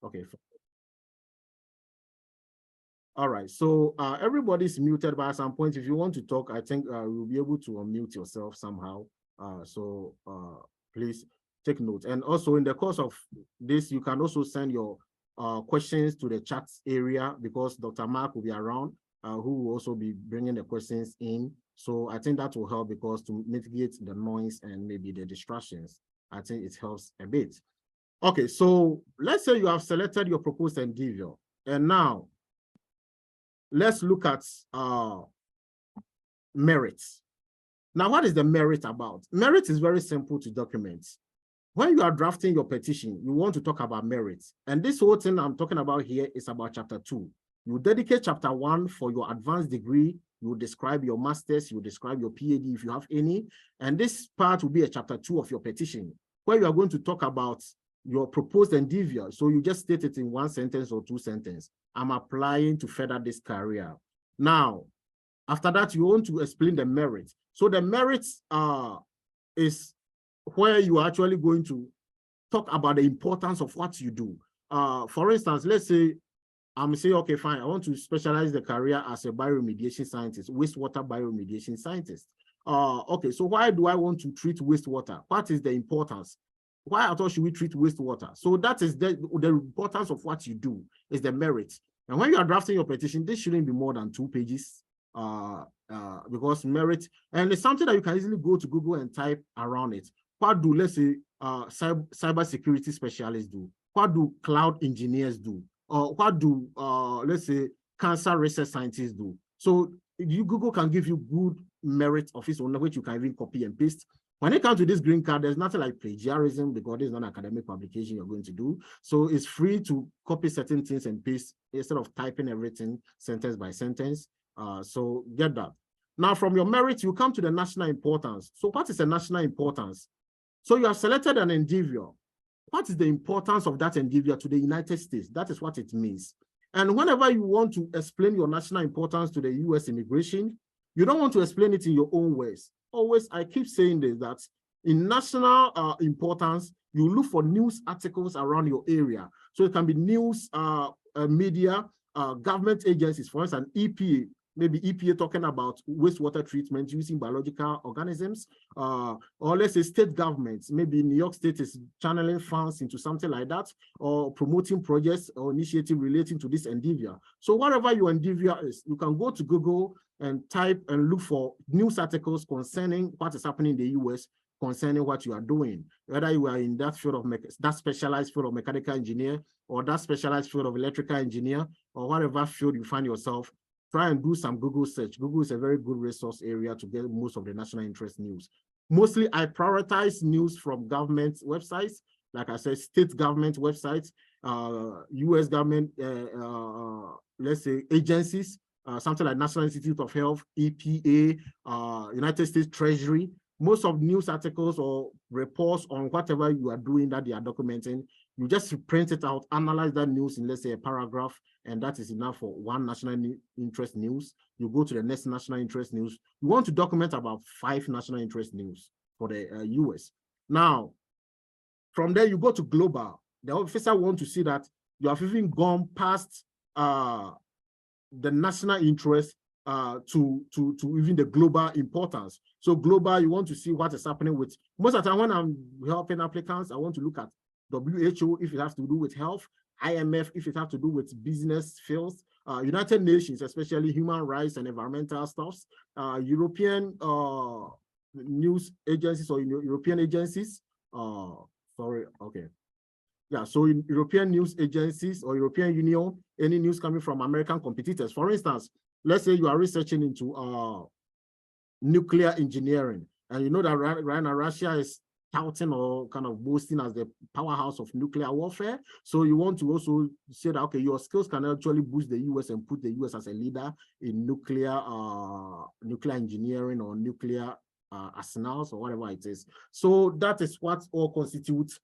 Okay. All right. So everybody's muted, but at some point, if you want to talk, I think you'll be able to unmute yourself somehow. So please take note. And also in the course of this, you can also send your questions to the chat area, because Dr. Mark will be around, who will also be bringing the questions in. So I think that will help, because to mitigate the noise and maybe the distractions, I think it helps a bit. Okay, so let's say you have selected your proposed endeavor, and now let's look at merits. Now, what is the merit about? Merit is very simple to document. When you are drafting your petition, you want to talk about merits. And this whole thing I'm talking about here is about chapter 2. You dedicate chapter 1 for your advanced degree. You describe your master's, you describe your PhD if you have any. And this part will be a chapter 2 of your petition, where you are going to talk about your proposed endeavor. So you just state it in 1 sentence or 2 sentences. I'm applying to further this career. Now, after that, you want to explain the merits. So the merits is where you are actually going to talk about the importance of what you do. For instance, let's say I'm saying, okay, fine, I want to specialize the career as a bioremediation scientist, wastewater bioremediation scientist. Okay, so why do I want to treat wastewater? What is the importance? Why at all should we treat wastewater? So that is the importance of what you do, is the merit. And when you are drafting your petition, this shouldn't be more than 2 pages, because merit, and it's something that you can easily go to Google and type around it. What do, let's say, cybersecurity specialists do? What do cloud engineers do? What do, let's say, cancer research scientists do? So Google can give you good merit of its own, which you can even copy and paste. When it comes to this green card, there's nothing like plagiarism, because it's not an academic publication you're going to do. So it's free to copy certain things and paste instead of typing everything sentence by sentence. So get that. Now, from your merit, you come to the national importance. So what is a national importance? So you have selected an endeavor. What is the importance of that endeavor to the United States? That is what it means. And whenever you want to explain your national importance to the US immigration, you don't want to explain it in your own words. Always, I keep saying this, that in national importance, you look for news articles around your area. So it can be news, media, government agencies, for instance, EPA, maybe EPA talking about wastewater treatment using biological organisms, or let's say state governments, maybe New York State is channeling funds into something like that, or promoting projects or initiative relating to this endeavor. So whatever your endeavor is, you can go to Google and type and look for news articles concerning what is happening in the US, concerning what you are doing, whether you are in that field of that specialized field of mechanical engineer, or that specialized field of electrical engineer, or whatever field you find yourself. Try and do some Google search. Google is a very good resource area to get most of the national interest news. Mostly, I prioritize news from government websites, like I said, state government websites, US government, let's say, agencies, something like National Institute of Health, EPA, United States Treasury. Most of news articles or reports on whatever you are doing that they are documenting, you just print it out, analyze that news in, let's say, a paragraph, and that is enough for one national interest news. You go to the next national interest news. You want to document about 5 national interest news for the US. Now, from there, you go to global. The officer wants to see that you have even gone past the national interest to even the global importance. So global, you want to see what is happening with, most of the time when I'm helping applicants, I want to look at WHO if it has to do with health, IMF if it has to do with business fields, United Nations, especially human rights and environmental stuffs, European news agencies or European agencies, sorry, okay. Yeah, so in European news agencies or European Union, any news coming from American competitors. For instance, let's say you are researching into nuclear engineering, and you know that right now Russia is touting or kind of boasting as the powerhouse of nuclear warfare. So you want to also say that, okay, your skills can actually boost the US and put the US as a leader in nuclear engineering or nuclear arsenals or whatever it is. So that is what all constitutes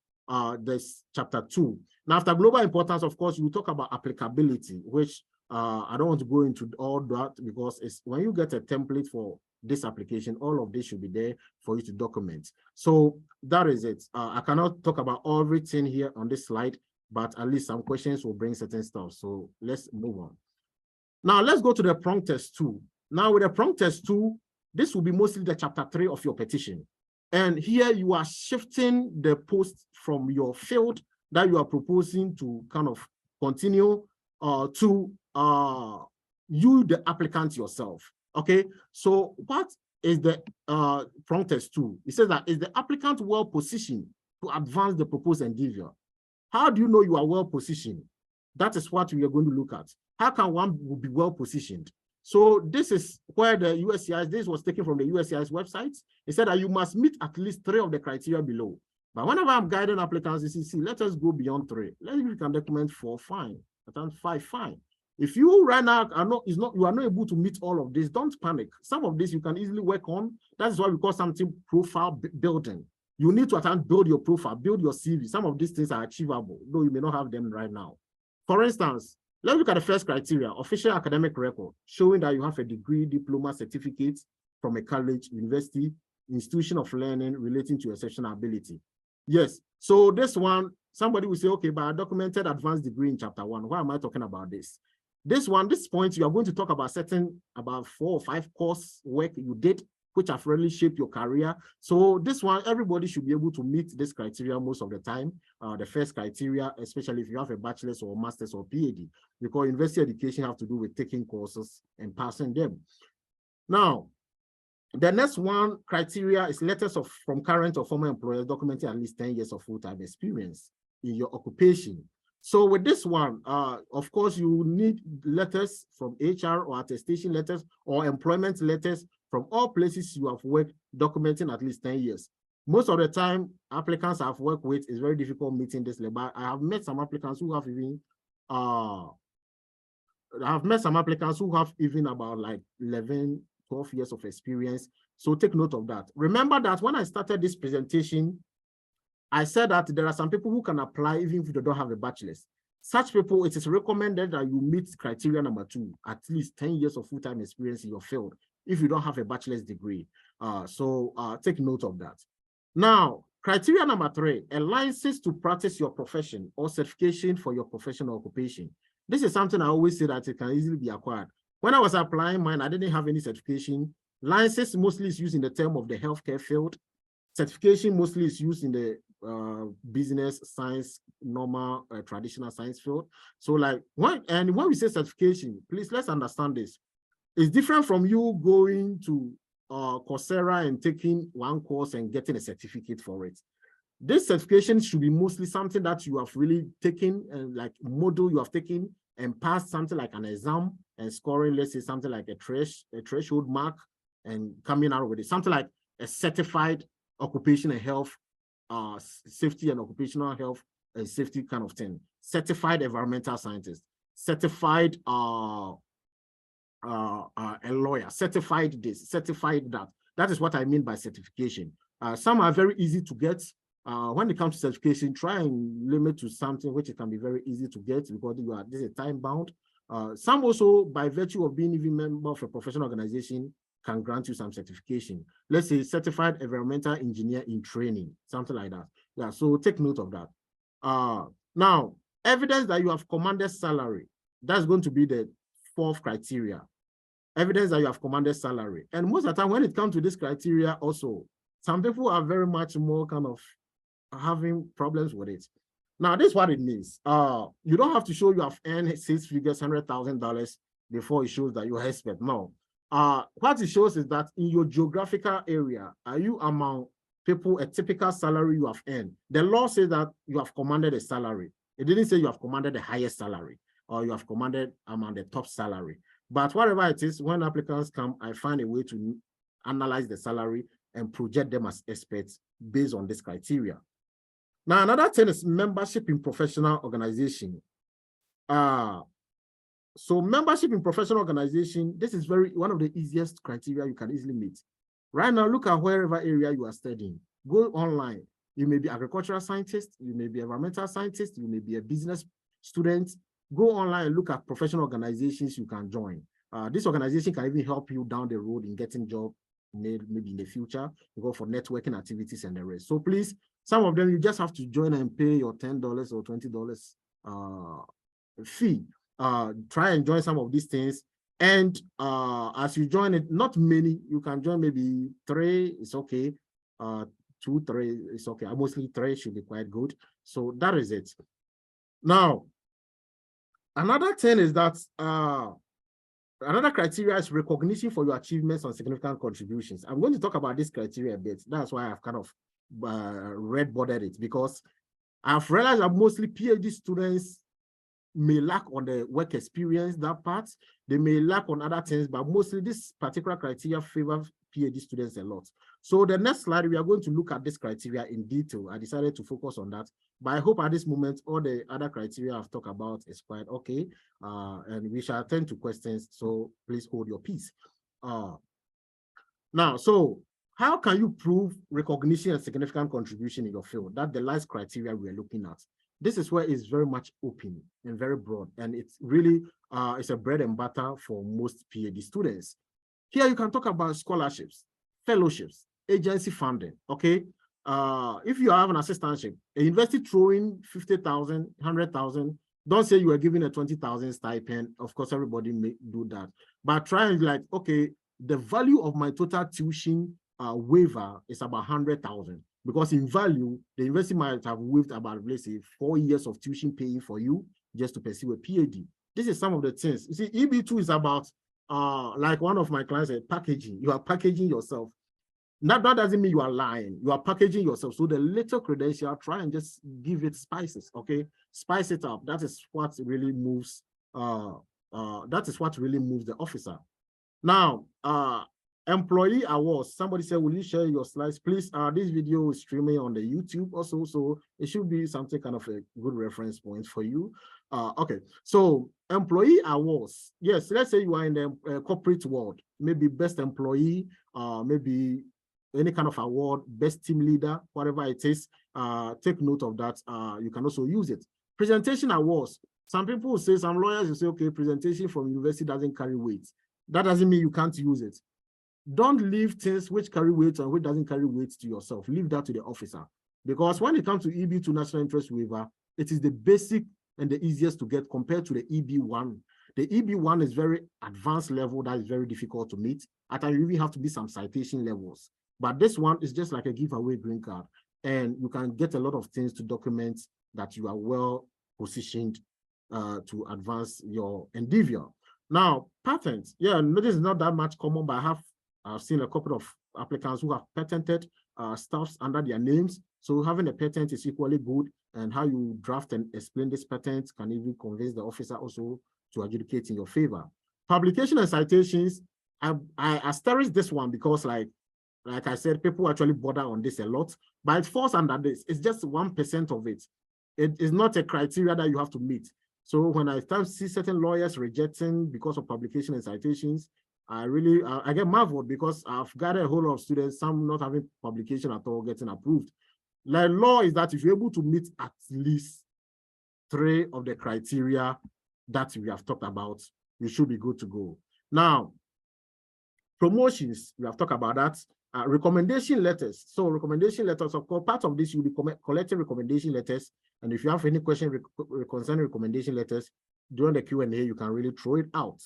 this chapter 2. Now, after global importance, of course, you talk about applicability, which I don't want to go into all that, because it's when you get a template for this application, all of this should be there for you to document. So that is it. I cannot talk about everything here on this slide, but at least some questions will bring certain stuff. So let's move on. Now let's go to the prompt test 2. Now with the prompt test 2, this will be mostly the chapter 3 of your petition. And here you are shifting the post from your field that you are proposing to kind of continue to you, the applicant yourself. Okay, so what is the prompt test 2? It says that is the applicant well positioned to advance the proposed endeavor? How do you know you are well positioned? That is what we are going to look at. How can one be well positioned? So this is where the USCIS, this was taken from the USCIS website. It said that you must meet at least 3 of the criteria below. But whenever I'm guiding applicants, you see, let us go beyond 3. Let's see if you can document 4, fine. 5, fine. If you right now you are not able to meet all of this, don't panic. Some of this you can easily work on. That's why we call something profile building. You need to build your profile, build your CV. Some of these things are achievable, though you may not have them right now. For instance, let's look at the first criteria, official academic record, showing that you have a degree, diploma, certificate from a college, university, institution of learning relating to exceptional ability. Yes, so this one, somebody will say, okay, but I documented advanced degree in chapter 1. Why am I talking about this? This point, you are going to talk about 4 or 5 course work you did, which have really shaped your career. So this one, everybody should be able to meet this criteria most of the time. The first criteria, especially if you have a bachelor's or master's or PhD, because university education have to do with taking courses and passing them. Now, the next one criteria is letters from current or former employers documenting at least 10 years of full-time experience in your occupation. So with this one, of course, you need letters from HR or attestation letters or employment letters from all places you have worked documenting at least 10 years. Most of the time, applicants I've worked with, it's very difficult meeting this level. I have met some applicants who have even about like 11, 12 years of experience. So take note of that. Remember that when I started this presentation, I said that there are some people who can apply even if they don't have a bachelor's. Such people, it is recommended that you meet criteria number 2, at least 10 years of full-time experience in your field, if you don't have a bachelor's degree. So take note of that. Now, criteria number 3, a license to practice your profession or certification for your professional occupation. This is something I always say that it can easily be acquired. When I was applying mine, I didn't have any certification. License mostly is used in the term of the healthcare field. Certification mostly is used in the business, science, normal, traditional science field. So like, when we say certification, please let's understand this. It's different from you going to Coursera and taking one course and getting a certificate for it. This certification should be mostly something that you have really taken, and like module you have taken and passed something like an exam and scoring, let's say something like a threshold mark and coming out with it, something like a certified occupational health, safety and occupational health and safety kind of thing, certified environmental scientist, certified a lawyer, certified this, certified that. That is what I mean by certification. Some are very easy to get. When it comes to certification, try and limit to something which it can be very easy to get because this is time bound. Some also, by virtue of being even member of a professional organization, can grant you some certification. Let's say certified environmental engineer in training, something like that. Yeah, so take note of that. Now, evidence that you have commanded salary. That's going to be the 4th criteria. Evidence that you have commanded salary. And most of the time, when it comes to this criteria also, some people are very much more kind of having problems with it. Now, this is what it means. You don't have to show you have earned 6 figures, $100,000 before it shows that you're an expert. No. What it shows is that in your geographical area, are you among people a typical salary you have earned? The law says that you have commanded a salary. It didn't say you have commanded the highest salary or you have commanded among the top salary. But whatever it is, when applicants come, I find a way to analyze the salary and project them as experts based on this criteria. Now, another thing is membership in professional organization. So membership in professional organization, this is one of the easiest criteria you can easily meet. Right now, look at wherever area you are studying. Go online. You may be agricultural scientist, you may be environmental scientist, you may be a business student. Go online and look at professional organizations you can join. This organization can even help you down the road in getting job, maybe in the future, you go for networking activities and the rest. So please Some of them, you just have to join and pay your $10 or $20 fee. Try and join some of these things. And as you join it, not many, you can join maybe 3, it's okay. 2, 3, it's okay. Mostly 3 should be quite good. So that is it. Now, another thing is that another criteria is recognition for your achievements and significant contributions. I'm going to talk about this criteria a bit. That's why I've kind of red bordered it, because I've realized that mostly PhD students may lack on the work experience, that part. They may lack on other things, but mostly this particular criteria favors PhD students a lot. So the next slide, we are going to look at this criteria in detail. I decided to focus on that, but I hope at this moment, all the other criteria I've talked about is quite okay. And we shall attend to questions, so please hold your peace. Now, so how can you prove recognition and significant contribution in your field? That's the last criteria we're looking at. This is where it's very much open and very broad, and it's really it's a bread and butter for most PhD students. Here you can talk about scholarships, fellowships, agency funding. Okay, if you have an assistantship, a university throwing 50,000, 100,000. Don't say you are giving a 20,000 stipend. Of course, everybody may do that, but try and like, okay, the value of my total tuition waiver is about 100,000. Because in value, the university might have waived about, let's say, 4 years of tuition paying for you just to pursue a PhD. This is some of the things. You see, EB2 is about, like one of my clients said, packaging. You are packaging yourself. That doesn't mean you are lying. You are packaging yourself. So the little credential, try and just give it spices, okay? Spice it up. That is what really moves, that is what really moves the officer. Now, employee awards. Somebody said, will you share your slides? Please, this video is streaming on the YouTube also, so it should be something kind of a good reference point for you. Okay, so employee awards. Yes, let's say you are in the corporate world, maybe best employee, maybe any kind of award, best team leader, whatever it is, take note of that. You can also use it. Presentation awards. Some people will say, some lawyers will say, okay, presentation from university doesn't carry weight. That doesn't mean you can't use it. Don't leave things which carry weight and which doesn't carry weight to yourself. Leave that to the officer. Because when it comes to EB2 National Interest Waiver, it is the basic and the easiest to get compared to the EB1. The EB1 is very advanced level that is very difficult to meet. At times, you even have to be some citation levels. But this one is just like a giveaway green card. And you can get a lot of things to document that you are well positioned to advance your endeavor. Now, patents. Yeah, this is not that much common, but I've seen a couple of applicants who have patented stuffs under their names. So having a patent is equally good, and how you draft and explain this patent can even convince the officer also to adjudicate in your favor. Publication and citations, I asterisk this one because like I said, people actually bother on this a lot, but it falls under this. It's just 1% of it. It is not a criteria that you have to meet. So when I start see certain lawyers rejecting because of publication and citations, I get marveled because I've gathered a whole lot of students, some not having publication at all, getting approved. The law is that if you're able to meet at least 3 of the criteria that we have talked about, you should be good to go. Now, promotions, we have talked about that. Recommendation letters. So recommendation letters, of course, part of this, you'll be collecting recommendation letters. And if you have any question concerning recommendation letters, during the Q&A, you can really throw it out.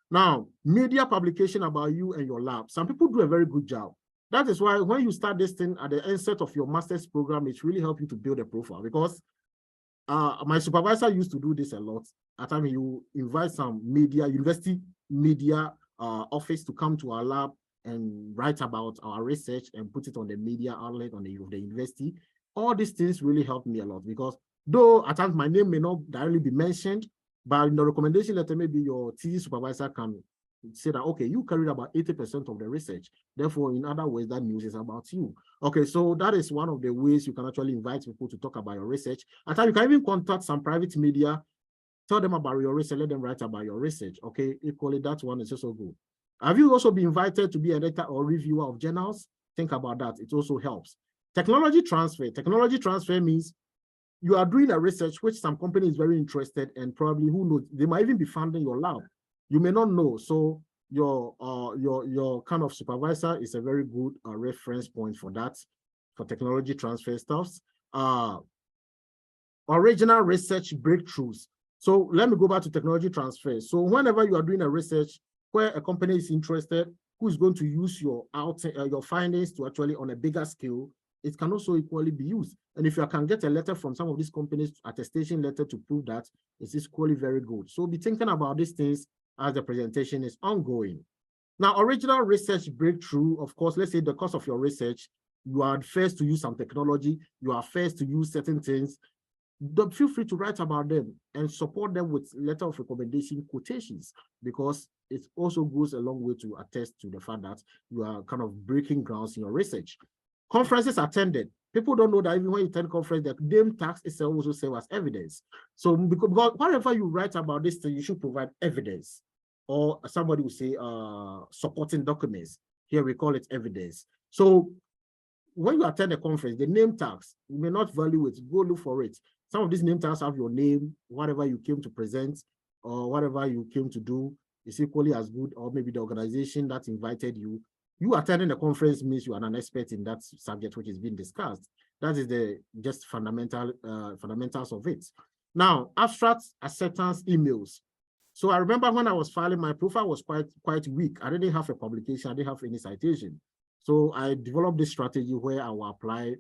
Now, media publication about you and your lab. Some people do a very good job. That is why when you start this thing at the onset of your master's program, it really helps you to build a profile, because my supervisor used to do this a lot. At times, you invite some media, university media office to come to our lab and write about our research and put it on the media outlet on the university. All these things really helped me a lot, because though at times my name may not directly be mentioned, but in the recommendation letter, maybe your TC supervisor can say that, okay, you carried about 80% of the research. Therefore, in other words, that news is about you. Okay, so that is one of the ways you can actually invite people to talk about your research. At times, you can even contact some private media, tell them about your research, let them write about your research. Okay, equally, that one is also good. Have you also been invited to be an editor or reviewer of journals? Think about that. It also helps. Technology transfer. Technology transfer means you are doing a research which some company is very interested, and probably, who knows, they might even be funding your lab. You may not know. So your kind of supervisor is a very good reference point for that, for technology transfer stuffs. original research breakthroughs. So let me go back to technology transfer. So whenever you are doing a research where a company is interested, who is going to use your findings to actually on a bigger scale, it can also equally be used. And if you can get a letter from some of these companies, attestation letter to prove that, it's equally very good. So be thinking about these things as the presentation is ongoing. Now, original research breakthrough, of course, let's say the course of your research, you are first to use some technology, you are first to use certain things. Feel free to write about them and support them with letter of recommendation quotations, because it also goes a long way to attest to the fact that you are kind of breaking grounds in your research. Conferences attended. People don't know that even when you attend conference, the name tags itself also serve as evidence. So because whatever you write about this thing, you should provide evidence. Or somebody will say supporting documents. Here we call it evidence. So when you attend a conference, the name tags, you may not value it, go look for it. Some of these name tags have your name, whatever you came to present, or whatever you came to do is equally as good, or maybe the organization that invited you. You attending the conference means you are an expert in that subject which is being discussed. That is the just fundamentals of it. Now, abstract acceptance emails. So I remember when I was filing, my profile was quite weak. I didn't have a publication, I didn't have any citation. So I developed this strategy where I will apply,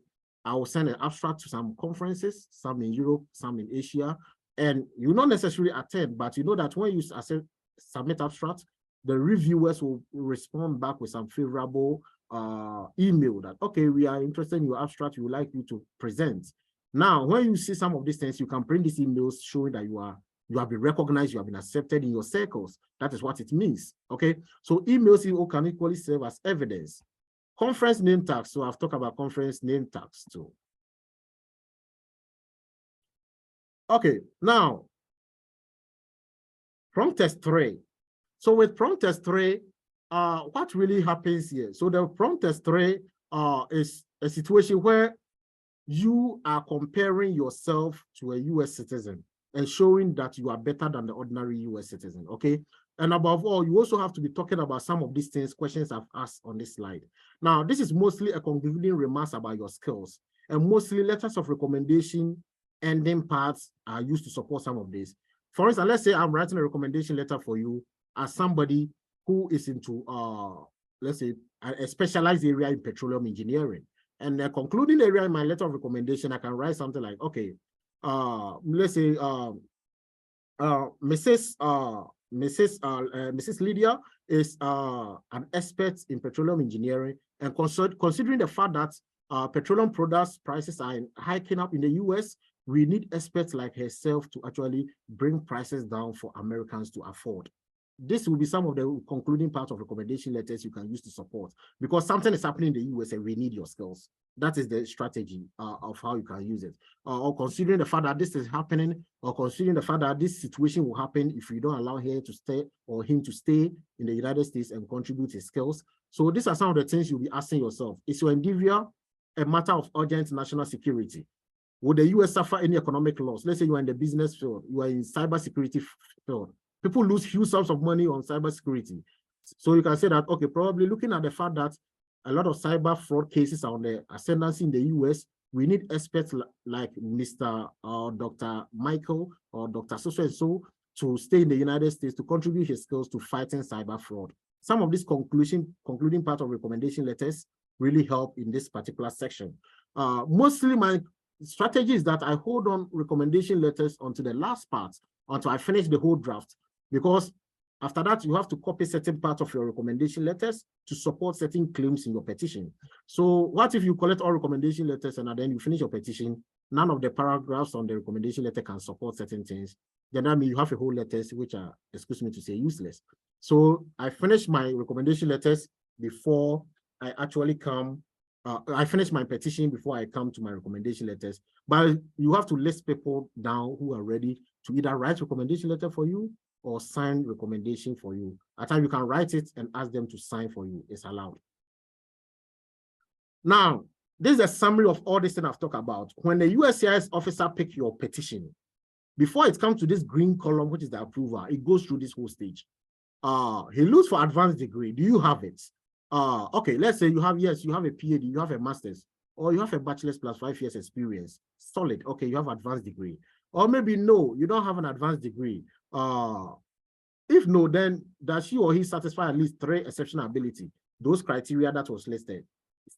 I will send an abstract to some conferences, some in Europe, some in Asia, and you not necessarily attend, but you know that when you submit abstract, the reviewers will respond back with some favorable email that, okay, we are interested in your abstract, we would like you to present. Now, when you see some of these things, you can print these emails showing that you have been recognized, you have been accepted in your circles. That is what it means, okay? So emails can equally serve as evidence. Conference name tags, so I've talked about conference name tags too. Okay, now, prompt test 3. So with prompt test 3, what really happens here? So the prompt test 3 is a situation where you are comparing yourself to a US citizen and showing that you are better than the ordinary US citizen, okay? And above all, you also have to be talking about some of these things, questions I've asked on this slide. Now, this is mostly a concluding remarks about your skills, and mostly letters of recommendation ending parts are used to support some of this. For instance, let's say I'm writing a recommendation letter for you as somebody who is into, let's say, a specialized area in petroleum engineering. And the concluding area in my letter of recommendation, I can write something like, okay, let's say, Mrs. Lydia is an expert in petroleum engineering, and considering the fact that petroleum products prices are hiking up in the US, we need experts like herself to actually bring prices down for Americans to afford. This will be some of the concluding part of recommendation letters you can use to support, because something is happening in the US and we need your skills. That is the strategy of how you can use it. Or considering the fact that this is happening, or considering the fact that this situation will happen if you don't allow her to stay or him to stay in the United States and contribute his skills. So these are some of the things you'll be asking yourself. Is your endeavor a matter of urgent national security? Would the US suffer any economic loss? Let's say you are in the business field, you are in cybersecurity field. People lose huge sums of money on cybersecurity. So you can say that, okay, probably looking at the fact that a lot of cyber fraud cases are on the ascendancy in the US, we need experts like Mr. or Dr. Michael or Dr. So to stay in the United States to contribute his skills to fighting cyber fraud. Some of these concluding part of recommendation letters really help in this particular section. Mostly my strategy is that I hold on recommendation letters until the last part, until I finish the whole draft, because after that, you have to copy certain parts of your recommendation letters to support certain claims in your petition. So what if you collect all recommendation letters and then you finish your petition, none of the paragraphs on the recommendation letter can support certain things? Then that means you have a whole letters which are, excuse me to say, useless. So I finish my recommendation letters before I actually come. I finish my petition before I come to my recommendation letters. But you have to list people down who are ready to either write recommendation letter for you or sign recommendation for you. At times you can write it and ask them to sign for you. It's allowed. Now, this is a summary of all this thing I've talked about. When the USCIS officer picks your petition, before it comes to this green column, which is the approval, it goes through this whole stage. He looks for advanced degree. Do you have it? Okay, let's say you have, yes, you have a PhD, you have a master's, or you have a bachelor's plus 5 years experience. Solid. Okay, you have advanced degree. Or maybe no, you don't have an advanced degree. If no, then does she or he satisfy at least 3 exceptional ability? Those criteria that was listed.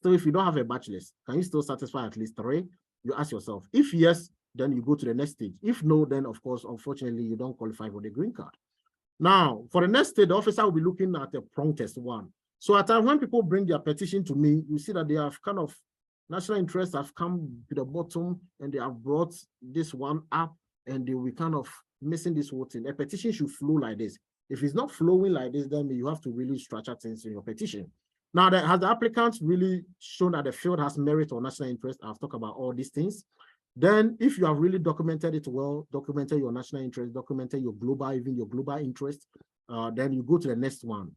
So if you don't have a bachelor's, can you still satisfy at least 3? You ask yourself. If yes, then you go to the next stage. If no, then of course, unfortunately, you don't qualify for the green card. Now, for the next stage, the officer will be looking at the prong test 1. So at times when people bring their petition to me, you see that they have kind of national interests have come to the bottom and they have brought this one up and they will be kind of missing this whole thing. A petition should flow like this. If it's not flowing like this, then you have to really structure things in your petition. Now, has the applicant really shown that the field has merit or national interest? I've talked about all these things. Then if you have really documented it well, documented your national interest, documented your global, even your global interest, then you go to the next one.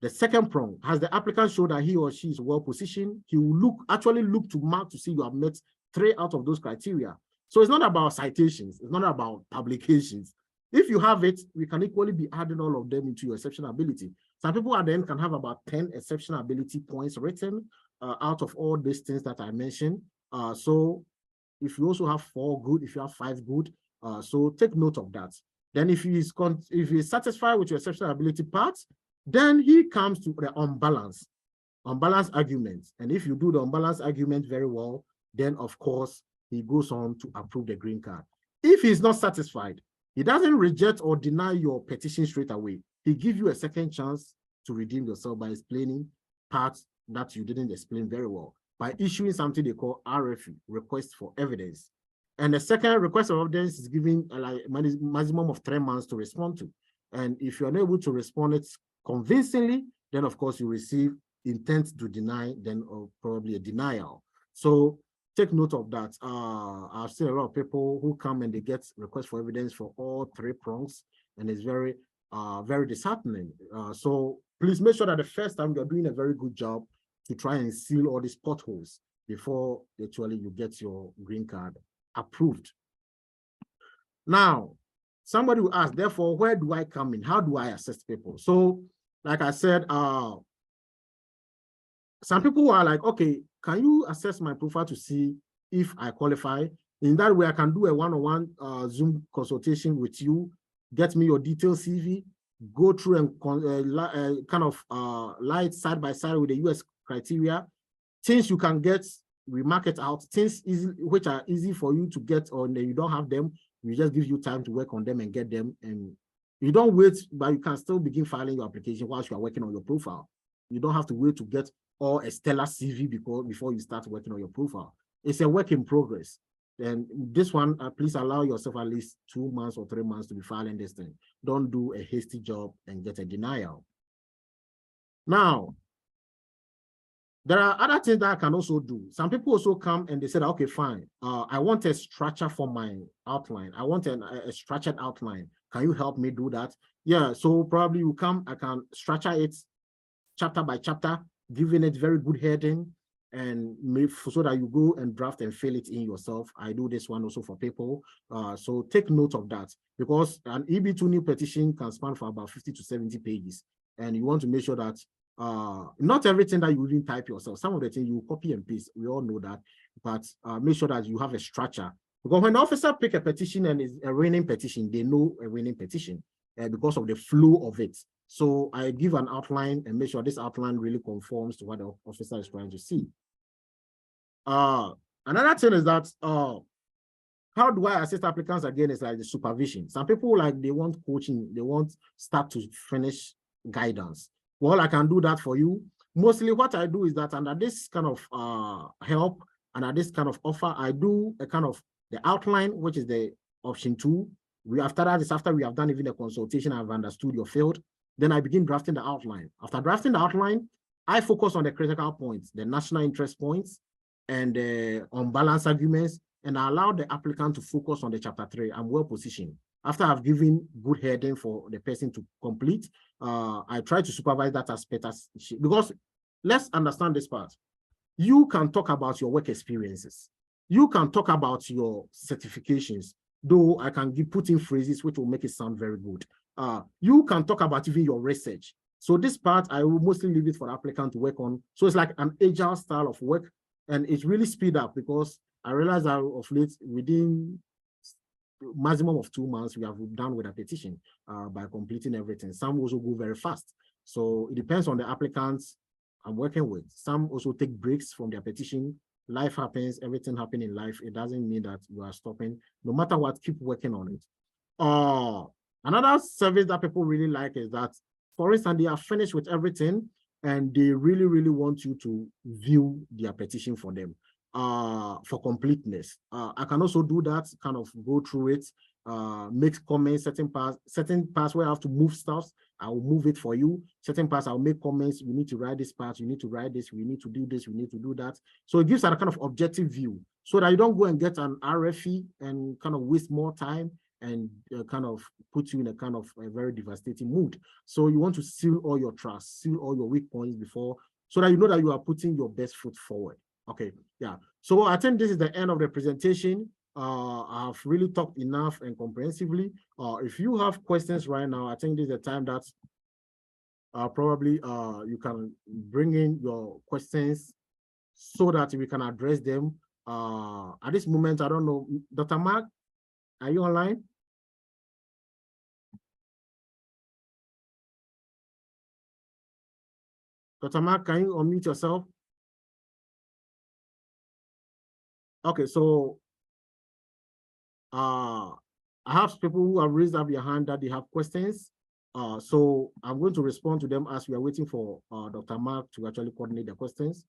The second prong, has the applicant shown that he or she is well positioned? He will actually look to mark to see you have met 3 out of those criteria. So it's not about citations, it's not about publications. If you have it, we can equally be adding all of them into your exceptional ability. Some people at the end can have about 10 exceptional ability points written out of all these things that I mentioned. So if you also have 4 good, if you have 5 good, so take note of that. Then if he is satisfied with your exceptional ability part, then he comes to the unbalanced argument. And if you do the unbalanced argument very well, then of course, he goes on to approve the green card. If he's not satisfied, he doesn't reject or deny your petition straight away. He gives you a second chance to redeem yourself by explaining parts that you didn't explain very well, by issuing something they call RFE, request for evidence. And the second request of evidence is giving a maximum of 3 months to respond to. And if you're unable to respond it convincingly, then of course you receive intent to deny, then or probably a denial. So take note of that. I've seen a lot of people who come and they get requests for evidence for all 3 prongs, and it's very, very disheartening. So please make sure that the first time you're doing a very good job to try and seal all these potholes before actually you get your green card approved. Now, somebody will ask, therefore, where do I come in? How do I assess people? So, like I said, some people are like, okay, can you assess my profile to see if I qualify? In that way, I can do a one-on-one Zoom consultation with you, get me your detailed CV, go through and kind of light side by side with the US criteria, things you can get, we mark it out, things which are easy for you to get, or you don't have them, we just give you time to work on them and get them. And you don't wait, but you can still begin filing your application whilst you are working on your profile. You don't have to wait to get all a stellar CV before you start working on your profile. It's a work in progress. And this one, please allow yourself at least 2 months or 3 months to be filing this thing. Don't do a hasty job and get a denial. Now, there are other things that I can also do. Some people also come and they said, okay, fine. I want a structure for my outline. I want a structured outline. Can you help me do that? Yeah, so probably you come, I can structure it chapter by chapter, giving it very good heading, and so that you go and draft and fill it in yourself. I do this one also for people. So take note of that, because an EB2-NIW petition can span for about 50 to 70 pages. And you want to make sure that not everything that you didn't type yourself, some of the things you copy and paste, we all know that, but make sure that you have a structure. Because when the officer pick a petition and it's a winning petition, they know a winning petition because of the flow of it. So I give an outline and make sure this outline really conforms to what the officer is trying to see. Another thing is that how do I assist applicants? Again, it's like the supervision. Some people like they want coaching, they want start to finish guidance. Well, I can do that for you. Mostly what I do is that under this kind of help, under this kind of offer, I do a kind of the outline, which is the option 2. After that is after we have done even a consultation, I've understood your field. Then I begin drafting the outline. After drafting the outline, I focus on the critical points, the national interest points, and the unbalanced arguments, and I allow the applicant to focus on the chapter 3. I'm well positioned. After I've given good heading for the person to complete, I try to supervise that aspect because let's understand this part. You can talk about your work experiences. You can talk about your certifications, though I can put in phrases which will make it sound very good. You can talk about even your research. So this part, I will mostly leave it for the applicant to work on. So it's like an agile style of work. And it really speed up because I realized that of late, within maximum of 2 months, we have done with a petition by completing everything. Some also go very fast. So it depends on the applicants I'm working with. Some also take breaks from their petition. Life happens, everything happens in life. It doesn't mean that you are stopping. No matter what, keep working on it. Another service that people really like is that, for instance, they are finished with everything and they really, really want you to view their petition for them for completeness. I can also do that, kind of go through it, make comments, certain parts where I have to move stuff, I will move it for you. Certain parts, I'll make comments. We need to write this part. You need to write this. We need to do this. We need to do that. So it gives a kind of objective view so that you don't go and get an RFE and kind of waste more time and kind of put you in a kind of a very devastating mood. So you want to seal all your trust, seal all your weak points before, so that you know that you are putting your best foot forward. Okay, yeah. So I think this is the end of the presentation. I've really talked enough and comprehensively. If you have questions right now, I think this is the time that probably you can bring in your questions so that we can address them. At this moment, I don't know, Dr. Mark, are you online? Dr. Mark, can you unmute yourself? Okay, so I have people who have raised up their hand that they have questions. So I'm going to respond to them as we are waiting for Dr. Mark to actually coordinate the questions.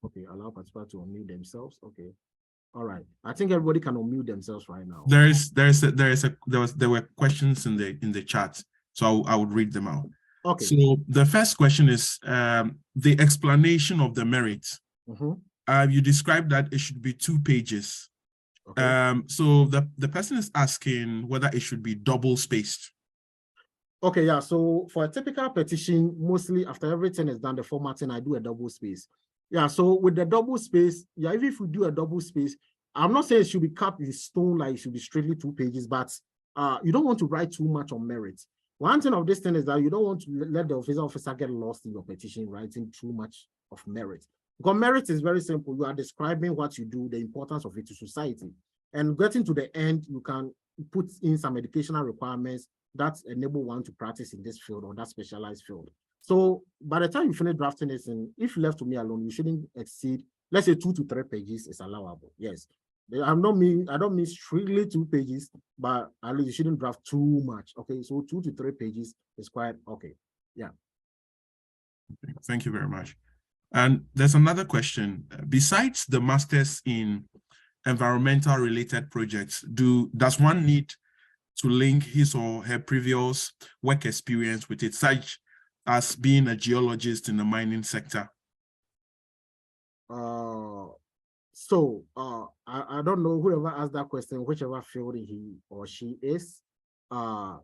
Okay, allow participants to unmute themselves. Okay. All right. I think everybody can unmute themselves right now. There were questions in the chat, so I would read them out. Okay. So the first question is the explanation of the merits. You described that it should be 2 pages. Okay. So the person is asking whether it should be double spaced. Okay, yeah. So for a typical petition, mostly after everything is done, the formatting, I do a double space. Yeah, so with the double space, yeah, even if we do a double space, I'm not saying it should be cut in stone, like it should be strictly 2 pages, but you don't want to write too much on merit. One thing of this thing is that you don't want to let the officer get lost in your petition, writing too much of merit. Because merit is very simple. You are describing what you do, the importance of it to society. And getting to the end, you can put in some educational requirements that enable one to practice in this field or that specialized field. So by the time you finish drafting this, and if left to me alone, you shouldn't exceed, let's say 2 to 3 pages is allowable. Yes. I don't mean strictly 2 pages, but at least you shouldn't draft too much. Okay, so 2 to 3 pages is quite okay. Yeah. Thank you very much. And there's another question. Besides the masters in environmental related projects, does one need to link his or her previous work experience with it, such as being a geologist in the mining sector? I don't know whoever asked that question, whichever field he or she is. You are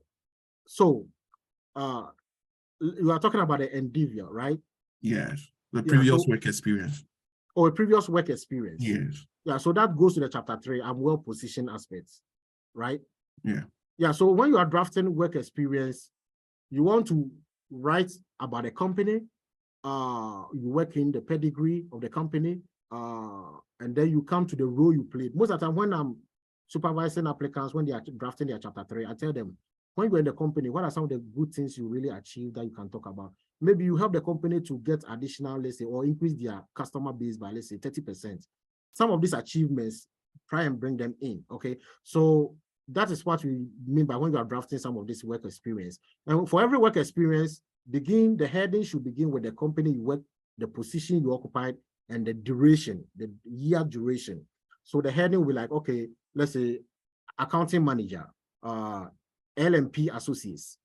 talking about the endeavor, right? Yes, the previous work experience. Or a previous work experience. Yes. Yeah, so that goes to the chapter 3, I'm well-positioned aspects, right? Yeah. Yeah, so when you are drafting work experience, you want to write about a company, you work in the pedigree of the company, and then you come to the role you played. Most of the time when I'm supervising applicants, when they are drafting their chapter 3, I tell them, when you're in the company, what are some of the good things you really achieved that you can talk about? Maybe you help the company to get additional, let's say, or increase their customer base by, let's say, 30%. Some of these achievements, try and bring them in, okay? So that is what we mean by when you are drafting some of this work experience. And for every work experience, the heading should begin with the company you work, the position you occupied, and the duration, the year duration. So the heading will be like, okay, let's say accounting manager, L&P associates,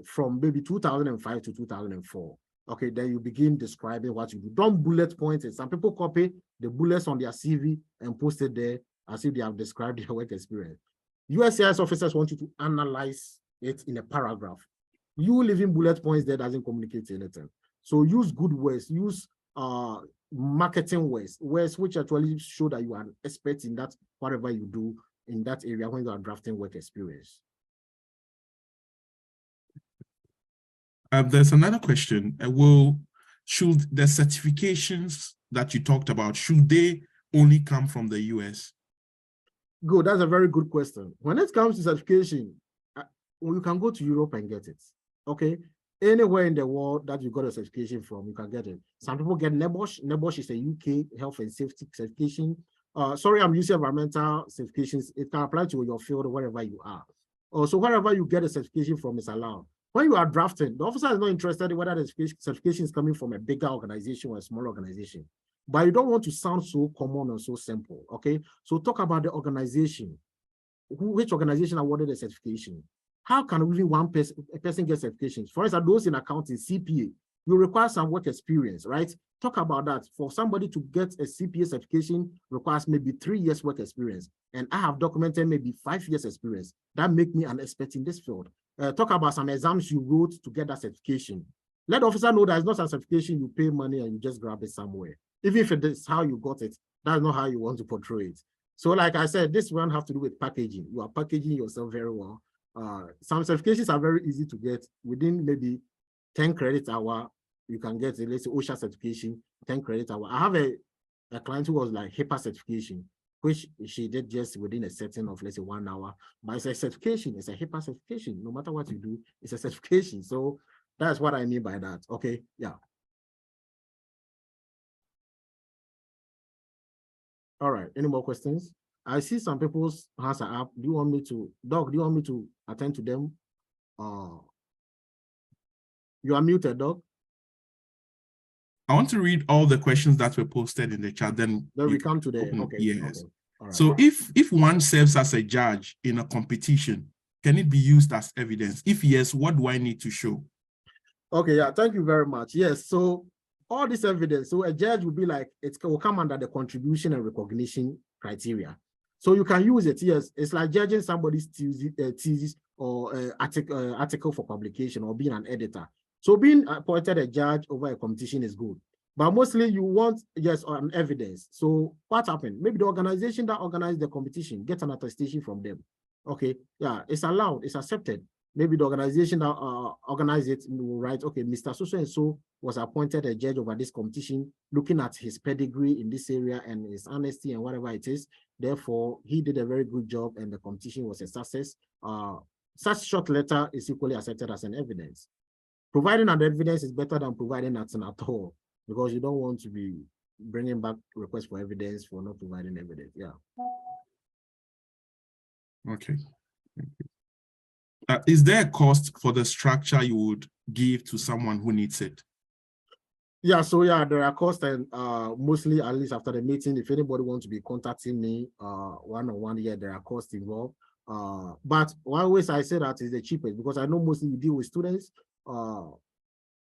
from maybe 2005 to 2004. Okay, then you begin describing what you do. Don't bullet point it. Some people copy the bullets on their CV and post it there as if they have described their work experience. USCIS officers want you to analyze it in a paragraph. You leaving bullet points there doesn't communicate anything. So use good words, use marketing words which actually show that you are an expert in that, whatever you do in that area when you are drafting work experience. There's another question. Should the certifications that you talked about, should they only come from the US? Good, that's a very good question. When it comes to certification, you can go to Europe and get it, okay? Anywhere in the world that you got a certification from, you can get it. Some people get NEBOSH. NEBOSH is a UK health and safety certification. Sorry, I'm using environmental certifications. It can apply to your field wherever you are. So wherever you get a certification from is allowed. When you are drafting, the officer is not interested in whether the certification is coming from a bigger organization or a small organization. But you don't want to sound so common or so simple, okay? So talk about the organization. Which organization awarded the certification? How can only one person get certifications? For instance, those in accounting, CPA, you require some work experience, right? Talk about that. For somebody to get a CPA certification requires maybe 3 years work experience. And I have documented maybe 5 years experience. That make me an expert in this field. Talk about some exams you wrote to get that certification. Let the officer know that it's not a certification, you pay money and you just grab it somewhere. Even if it is how you got it, that's not how you want to portray it. So like I said, this one have to do with packaging. You are packaging yourself very well. Some certifications are very easy to get. Within maybe 10 credit hour, you can get, let's say, OSHA certification, 10 credit hour. I have a client who was like HIPAA certification, which she did just within a setting of, let's say, 1 hour. But it's a certification, it's a HIPAA certification. No matter what you do, it's a certification. So that's what I mean by that. Okay, yeah. All right, any more questions? I see some people's hands are up. Do you want me to, Doc, do you want me to attend to them? You are muted, Doc. I want to read all the questions that were posted in the chat. Then we come to the, okay. Yes. Okay. All right. So if one serves as a judge in a competition, can it be used as evidence? If yes, what do I need to show? Okay, yeah, thank you very much. Yes, so all this evidence, so a judge will be like, it will come under the contribution and recognition criteria. So you can use it, yes. It's like judging somebody's thesis or article for publication or being an editor. So being appointed a judge over a competition is good. But mostly you want, yes, an evidence. So what happened? Maybe the organization that organized the competition gets an attestation from them. Okay, yeah, it's allowed, it's accepted. Maybe the organization that organized it will write, okay, Mr. So-and-so was appointed a judge over this competition, looking at his pedigree in this area and his honesty and whatever it is. Therefore, he did a very good job and the competition was a success. Such short letter is equally accepted as an evidence. Providing an evidence is better than providing nothing at all, because you don't want to be bringing back requests for evidence for not providing evidence. Yeah. Okay. Thank you. Is there a cost for the structure you would give to someone who needs it? Yeah, so yeah, there are costs, and mostly, at least after the meeting, if anybody wants to be contacting me one-on-one, yeah, there are costs involved. But always I say that is the cheapest, because I know mostly you deal with students. For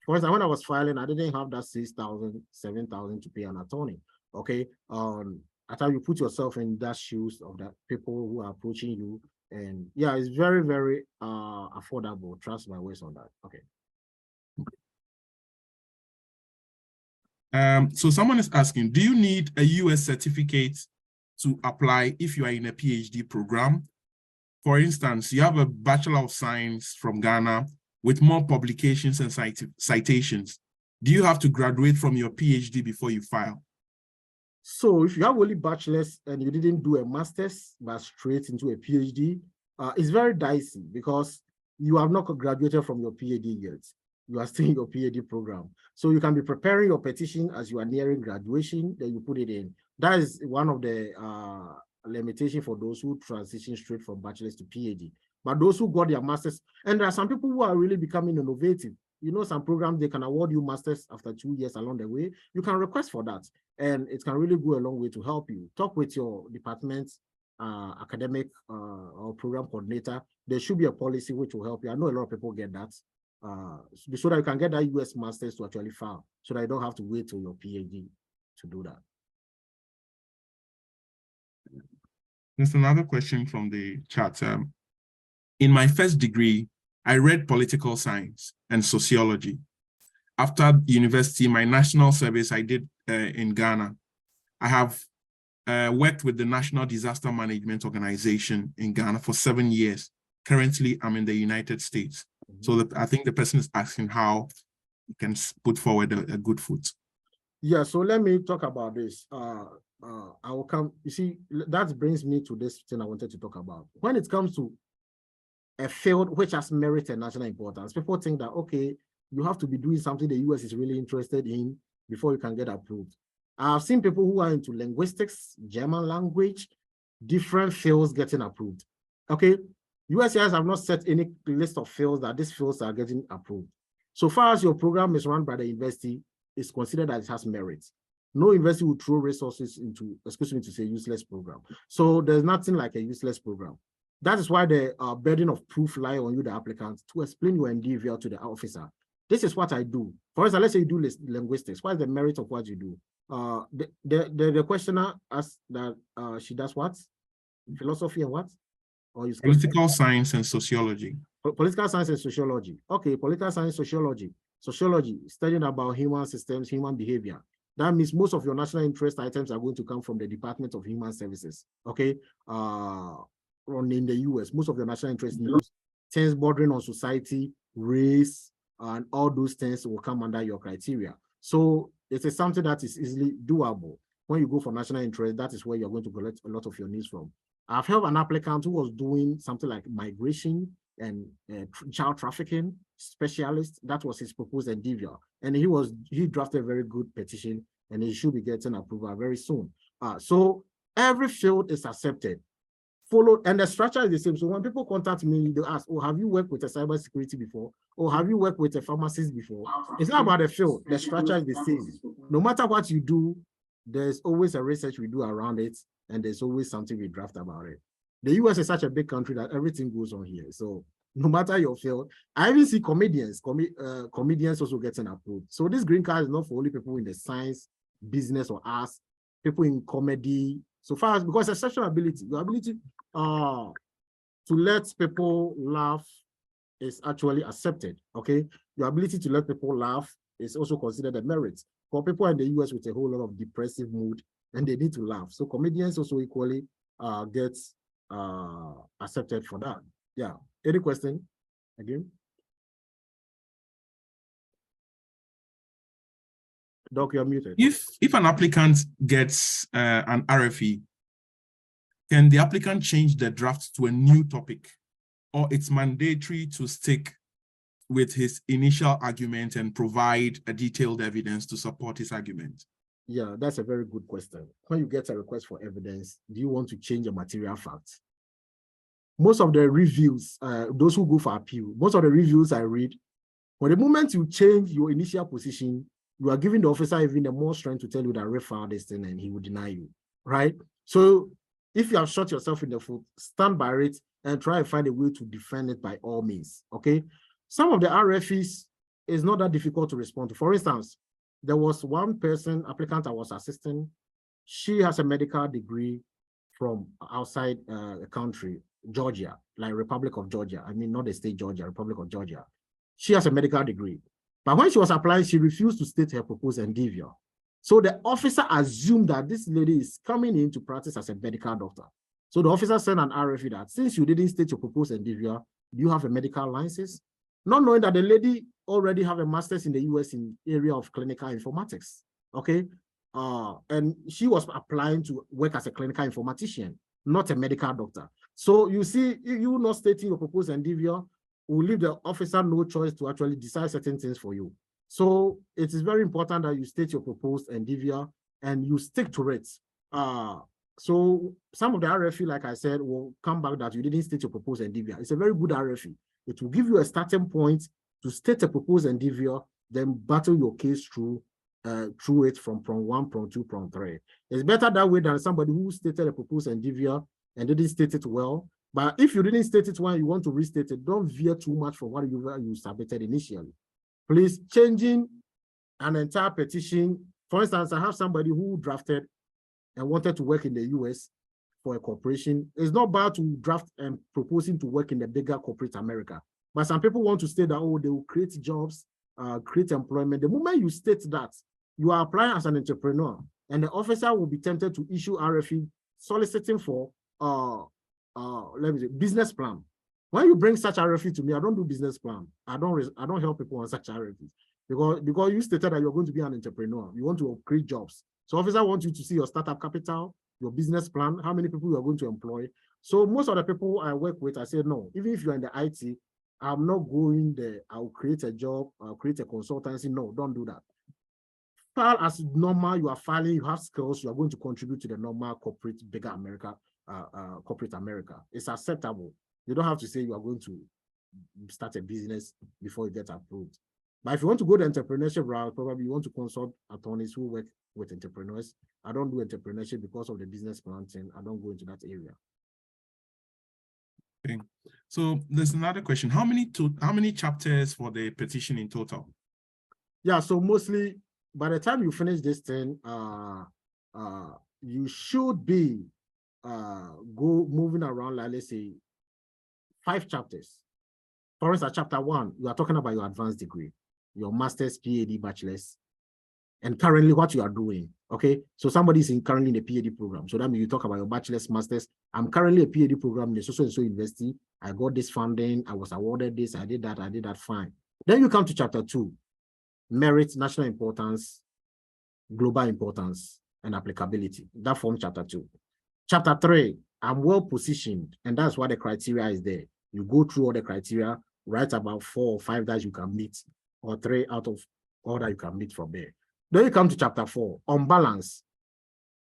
instance, when I was filing, I didn't have that 6,000, 7,000 to pay an attorney. Okay, after you put yourself in that shoes of the people who are approaching you, and yeah, it's very, very affordable. Trust my words on that. Okay. So someone is asking, do you need a US certificate to apply if you are in a PhD program? For instance, you have a Bachelor of Science from Ghana with more publications and citations. Do you have to graduate from your PhD before you file? So if you have only bachelor's and you didn't do a master's, but straight into a PhD, it's very dicey, because you have not graduated from your PhD yet. You are still in your PhD program. So you can be preparing your petition as you are nearing graduation, then you put it in. That is one of the limitations for those who transition straight from bachelor's to PhD. But those who got their master's, and there are some people who are really becoming innovative. You know, some programs, they can award you master's after 2 years along the way. You can request for that, and it can really go a long way to help you. Talk with your department's academic or program coordinator. There should be a policy which will help you. I know a lot of people get that. So that you can get that US master's to actually file, so that you don't have to wait till your PhD to do that. There's another question from the chat. In my first degree, I read political science and sociology. After university, my national service I did in Ghana. I have worked with the National Disaster Management Organization in Ghana for 7 years. Currently, I'm in the United States. So I think the person is asking how you can put forward a good foot. Yeah, so let me talk about this. I will come, you see, that brings me to this thing I wanted to talk about. When it comes to a field which has merit and national importance, people think that, okay, you have to be doing something the US is really interested in before you can get approved. I've seen people who are into linguistics, German language, different fields getting approved. Okay, USCIS have not set any list of fields that these fields are getting approved. So far as your program is run by the university, it's considered that it has merit. No university will throw resources into, excuse me to say, useless program. So there's nothing like a useless program. That is why the burden of proof lie on you, the applicant, to explain your endeavor to the officer. This is what I do. For instance, let's say you do linguistics. What is the merit of what you do? The questioner asks that she does what? Philosophy and what? Or you political science and sociology. Political science and sociology. Okay, political science, sociology. Sociology, studying about human systems, human behavior. That means most of your national interest items are going to come from the Department of Human Services. Okay, in the US, most of your national interest things bordering on society, race, and all those things will come under your criteria. So it is something that is easily doable. When you go for national interest, that is where you're going to collect a lot of your needs from. I've helped an applicant who was doing something like migration and child trafficking specialist. That was his proposed endeavor, and he drafted a very good petition, and he should be getting approval very soon. So every field is accepted, followed, and the structure is the same. So when people contact me, they ask, "Oh, have you worked with a cybersecurity before? Or have you worked with a pharmacist before?" It's not about the field. The structure is the same. No matter what you do, there's always a research we do around it, and there's always something we draft about it. The US is such a big country that everything goes on here. So no matter your field, I even see comedians also getting approved. So this green card is not for only people in the science, business, or arts, people in comedy. So far as, because exceptional ability, your ability to let people laugh is actually accepted, okay? Your ability to let people laugh is also considered a merit. For people in the US with a whole lot of depressive mood, and they need to laugh. So comedians also equally get accepted for that. Yeah. Any question again? Doc, you're muted. If an applicant gets an RFE, can the applicant change the draft to a new topic, or it's mandatory to stick with his initial argument and provide a detailed evidence to support his argument? Yeah, that's a very good question. When you get a request for evidence, do you want to change a material fact? Most of the reviews, those who go for appeal, most of the reviews I read, when the moment you change your initial position, you are giving the officer even more strength to tell you that refer this thing and he will deny you, right? So if you have shot yourself in the foot, stand by it and try to find a way to defend it by all means, okay? Some of the RFEs is not that difficult to respond to. For instance, there was one person, applicant I was assisting. She has a medical degree from outside the country, Georgia, like Republic of Georgia. I mean, not the state Georgia, Republic of Georgia. She has a medical degree. But when she was applying, she refused to state her proposed endeavor. So the officer assumed that this lady is coming in to practice as a medical doctor. So the officer sent an RFE that since you didn't state your proposed endeavor, do you have a medical license? Not knowing that the lady already have a master's in the US in area of clinical informatics, okay? And she was applying to work as a clinical informatician, not a medical doctor. So you see, you not stating your proposed endeavor will leave the officer no choice to actually decide certain things for you. So it is very important that you state your proposed endeavor and you stick to it. So some of the RFE, like I said, will come back that you didn't state your proposed endeavor. It's a very good RFE. It will give you a starting point to state a proposed endeavor, then battle your case through it from prong 1, prong 2, prong 3. It's better that way than somebody who stated a proposed endeavor and didn't state it well. But if you didn't state it when you want to restate it, don't veer too much from what you submitted initially. Please, changing an entire petition. For instance, I have somebody who drafted and wanted to work in the US for a corporation. It's not bad to draft and proposing to work in the bigger corporate America. But some people want to state that, oh, they will create jobs, create employment. The moment you state that, you are applying as an entrepreneur, and the officer will be tempted to issue RFE soliciting for business plan. When you bring such RFE to me, I don't do business plan. I don't help people on such RFEs because you stated that you're going to be an entrepreneur. You want to create jobs. So officer wants you to see your startup capital, your business plan, how many people you are going to employ. So most of the people I work with, I say, no, even if you're in the IT, I'm not going there. I'll create a job, I'll create a consultancy. No, don't do that. File as normal, you are filing, you have skills, you are going to contribute to the normal corporate, bigger America, corporate America. It's acceptable. You don't have to say you are going to start a business before you get approved. But if you want to go the entrepreneurship route, probably you want to consult attorneys who work with entrepreneurs. I don't do entrepreneurship because of the business plan thing. I don't go into that area. Okay. So there's another question. How many chapters for the petition in total? Yeah, so mostly by the time you finish this thing, you should be moving around, like, let's say 5 chapters. For instance, chapter 1, you are talking about your advanced degree, your master's, PhD, bachelor's, and currently what you are doing. Okay, so somebody is currently in the PhD program. So that means you talk about your bachelor's, master's. I'm currently a PhD program in the so-and-so university. I got this funding. I was awarded this. I did that. Fine. Then you come to chapter 2, merit, national importance, global importance, and applicability. That forms chapter 2. Chapter 3, I'm well positioned, and that's why the criteria is there. You go through all the criteria, write about 4 or 5 that you can meet, or 3 out of all that you can meet from there. Then you come to chapter 4, on balance.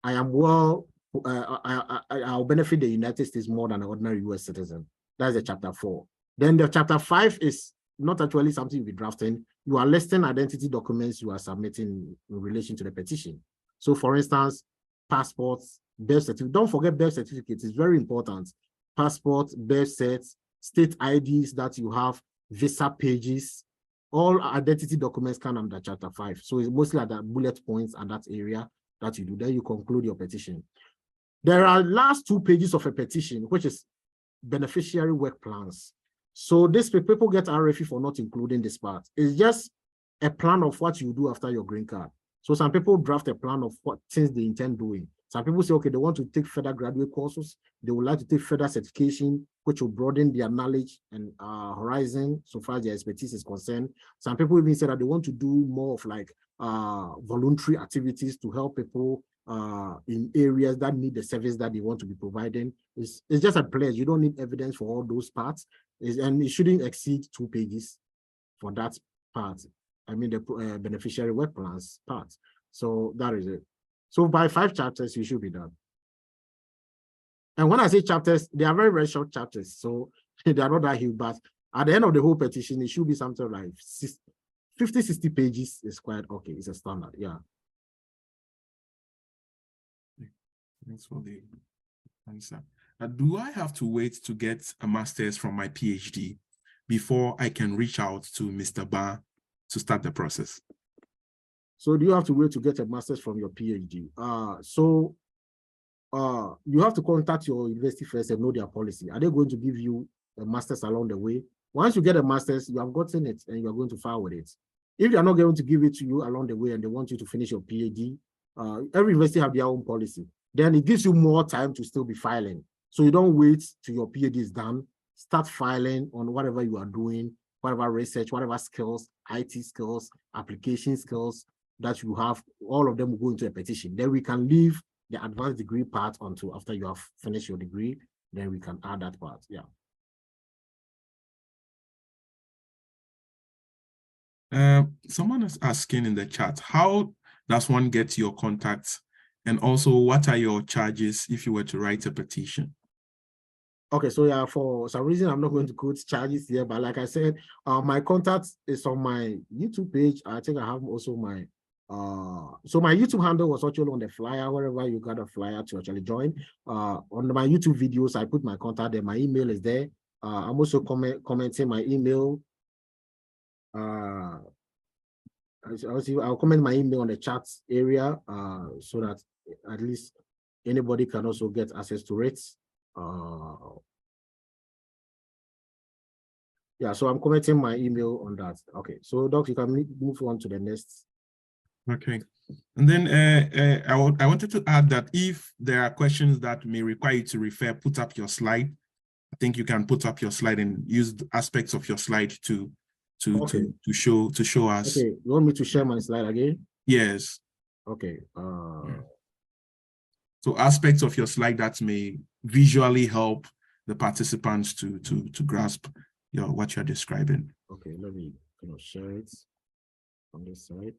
I am well, I'll benefit the United States more than an ordinary US citizen. That's the chapter 4. Then the chapter 5 is not actually something you'll be drafting. You are listing identity documents you are submitting in relation to the petition. So for instance, passports, birth certificate. Don't forget birth certificates. It's very important. Passports, birth sets, state IDs that you have, visa pages, all identity documents come under chapter 5. So it's mostly at the bullet points and that area that you do. Then you conclude your petition. There are last 2 pages of a petition, which is beneficiary work plans. So this people get RFE for not including this part. It's just a plan of what you do after your green card. So some people draft a plan of what things they intend doing. Some people say, okay, they want to take further graduate courses. They would like to take further certification, which will broaden their knowledge and horizon so far as their expertise is concerned. Some people even say that they want to do more of like voluntary activities to help people in areas that need the service that they want to be providing. It's just a pledge. You don't need evidence for all those parts. And it shouldn't exceed 2 pages for that part. I mean, the beneficiary work plans part. So that is it. So by 5 chapters, you should be done. And when I say chapters, they are very, very short chapters. So they are not that huge, but at the end of the whole petition, it should be something like 50, 60 pages is quite okay. It's a standard, yeah. Thanks for the answer. Do I have to wait to get a master's from my PhD before I can reach out to Mr. Ba to start the process? So do you have to wait to get a master's from your PhD? You have to contact your university first and know their policy. Are they going to give you a master's along the way? Once you get a master's, you have gotten it and you're going to file with it. If you're not going to give it to you along the way and they want you to finish your PhD, every university have their own policy. Then it gives you more time to still be filing. So you don't wait till your PhD is done. Start filing on whatever you are doing, whatever research, whatever skills, IT skills, application skills that you have, all of them will go into a petition. Then we can leave the advanced degree part until after you have finished your degree, then we can add that part, yeah. Someone is asking in the chat, how does one get your contacts? And also, what are your charges if you were to write a petition? Okay, so yeah, for some reason, I'm not going to quote charges here, but like I said, my contact is on my YouTube page. I think I have also my, so my YouTube handle was actually on the flyer, wherever you got a flyer to actually join. On my YouTube videos, I put my contact there. My email is there. I'm also commenting my email. I'll comment my email on the chat area so that at least anybody can also get access to it. Yeah, so I'm commenting my email on that. Okay, so Doc, you can move on to the next. Okay, and then I wanted to add that if there are questions that may require you to refer, put up your slide think you can put up your slide and use aspects of your slide to show us. Okay, you want me to share my slide again? Yes. Okay. So aspects of your slide that may visually help the participants to grasp what you're describing. Okay, let me share it on this side.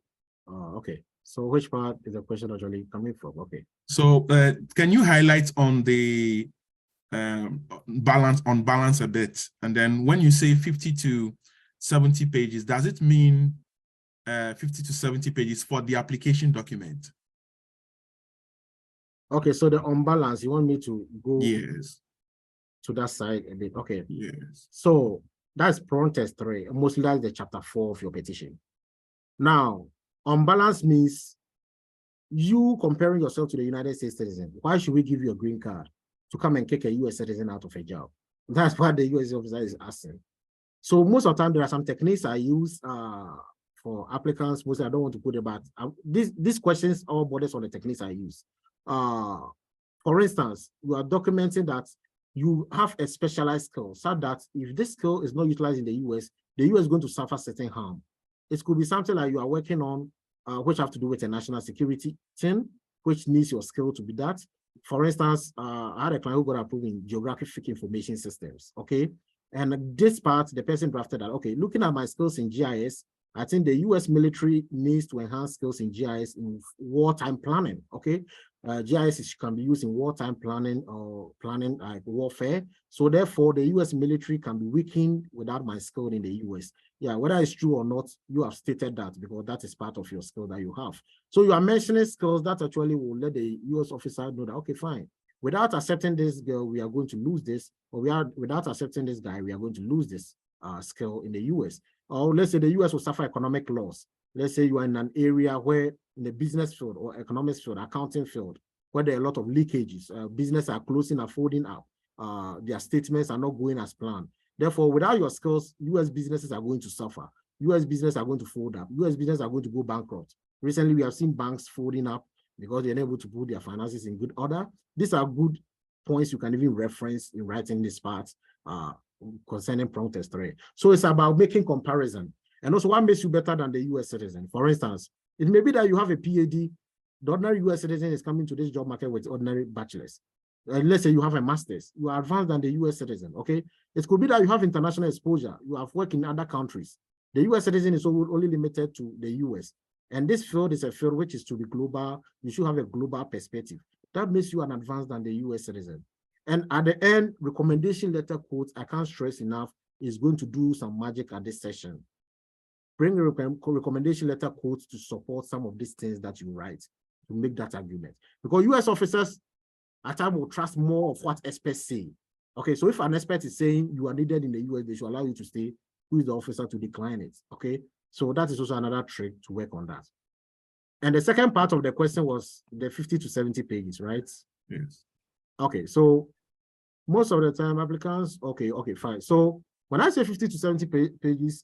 Okay. So which part is the question actually coming from? Okay. So can you highlight on the balance a bit? And then when you say 50 to 70 pages, does it mean 50 to 70 pages for the application document? Okay, so the unbalance, you want me to go to that side a bit? Okay. Yes. So that's protest 3. Mostly that's the chapter 4 of your petition. Now, unbalance means you comparing yourself to the United States citizen. Why should we give you a green card to come and kick a US citizen out of a job? That's what the US officer is asking. So most of the time, there are some techniques I use for applicants. Mostly, I don't want to put it, but these questions all borders on the techniques I use. For instance, you are documenting that you have a specialized skill, so that if this skill is not utilized in the US is going to suffer certain harm. It could be something like you are working on, which have to do with a national security thing, which needs your skill to be that. For instance, I had a client who got approved in geographic information systems, okay? And this part, the person drafted that, okay, looking at my skills in GIS, I think the US military needs to enhance skills in GIS in wartime planning, okay? GIS can be used in wartime planning or planning like warfare. So therefore, the US military can be weakened without my skill in the US. Yeah, whether it's true or not, you have stated that because that is part of your skill that you have. So you are mentioning skills that actually will let the US officer know that, okay, fine. Without accepting this girl, we are going to lose this, or without accepting this guy, we are going to lose this skill in the US. Or let's say the US will suffer economic loss. Let's say you are in an area where in the business field or economics field, accounting field, where there are a lot of leakages, businesses are closing and folding up, their statements are not going as planned. Therefore, without your skills, US businesses are going to suffer. US businesses are going to fold up. US businesses are going to go bankrupt. Recently, we have seen banks folding up because they're unable to put their finances in good order. These are good points you can even reference in writing this part concerning protest 3. So it's about making comparison. And also, what makes you better than the US citizen? For instance, it may be that you have a PhD. The ordinary US citizen is coming to this job market with ordinary bachelors. Let's say you have a master's, you are advanced than the US citizen, okay? It could be that you have international exposure, you have worked in other countries. The US citizen is only limited to the US. And this field is a field which is to be global. You should have a global perspective. That makes you an advanced than the US citizen. And at the end, recommendation letter quotes, I can't stress enough, is going to do some magic at this session. Bring a recommendation letter quotes to support some of these things that you write to make that argument. Because US officers at times will trust more of what experts say. Okay, so if an expert is saying you are needed in the US, they should allow you to stay. Who is the officer to decline it? Okay, so that is also another trick to work on that. And the second part of the question was the 50 to 70 pages, right? Yes. Okay, so most of the time applicants, okay, fine. So when I say 50 to 70 pages,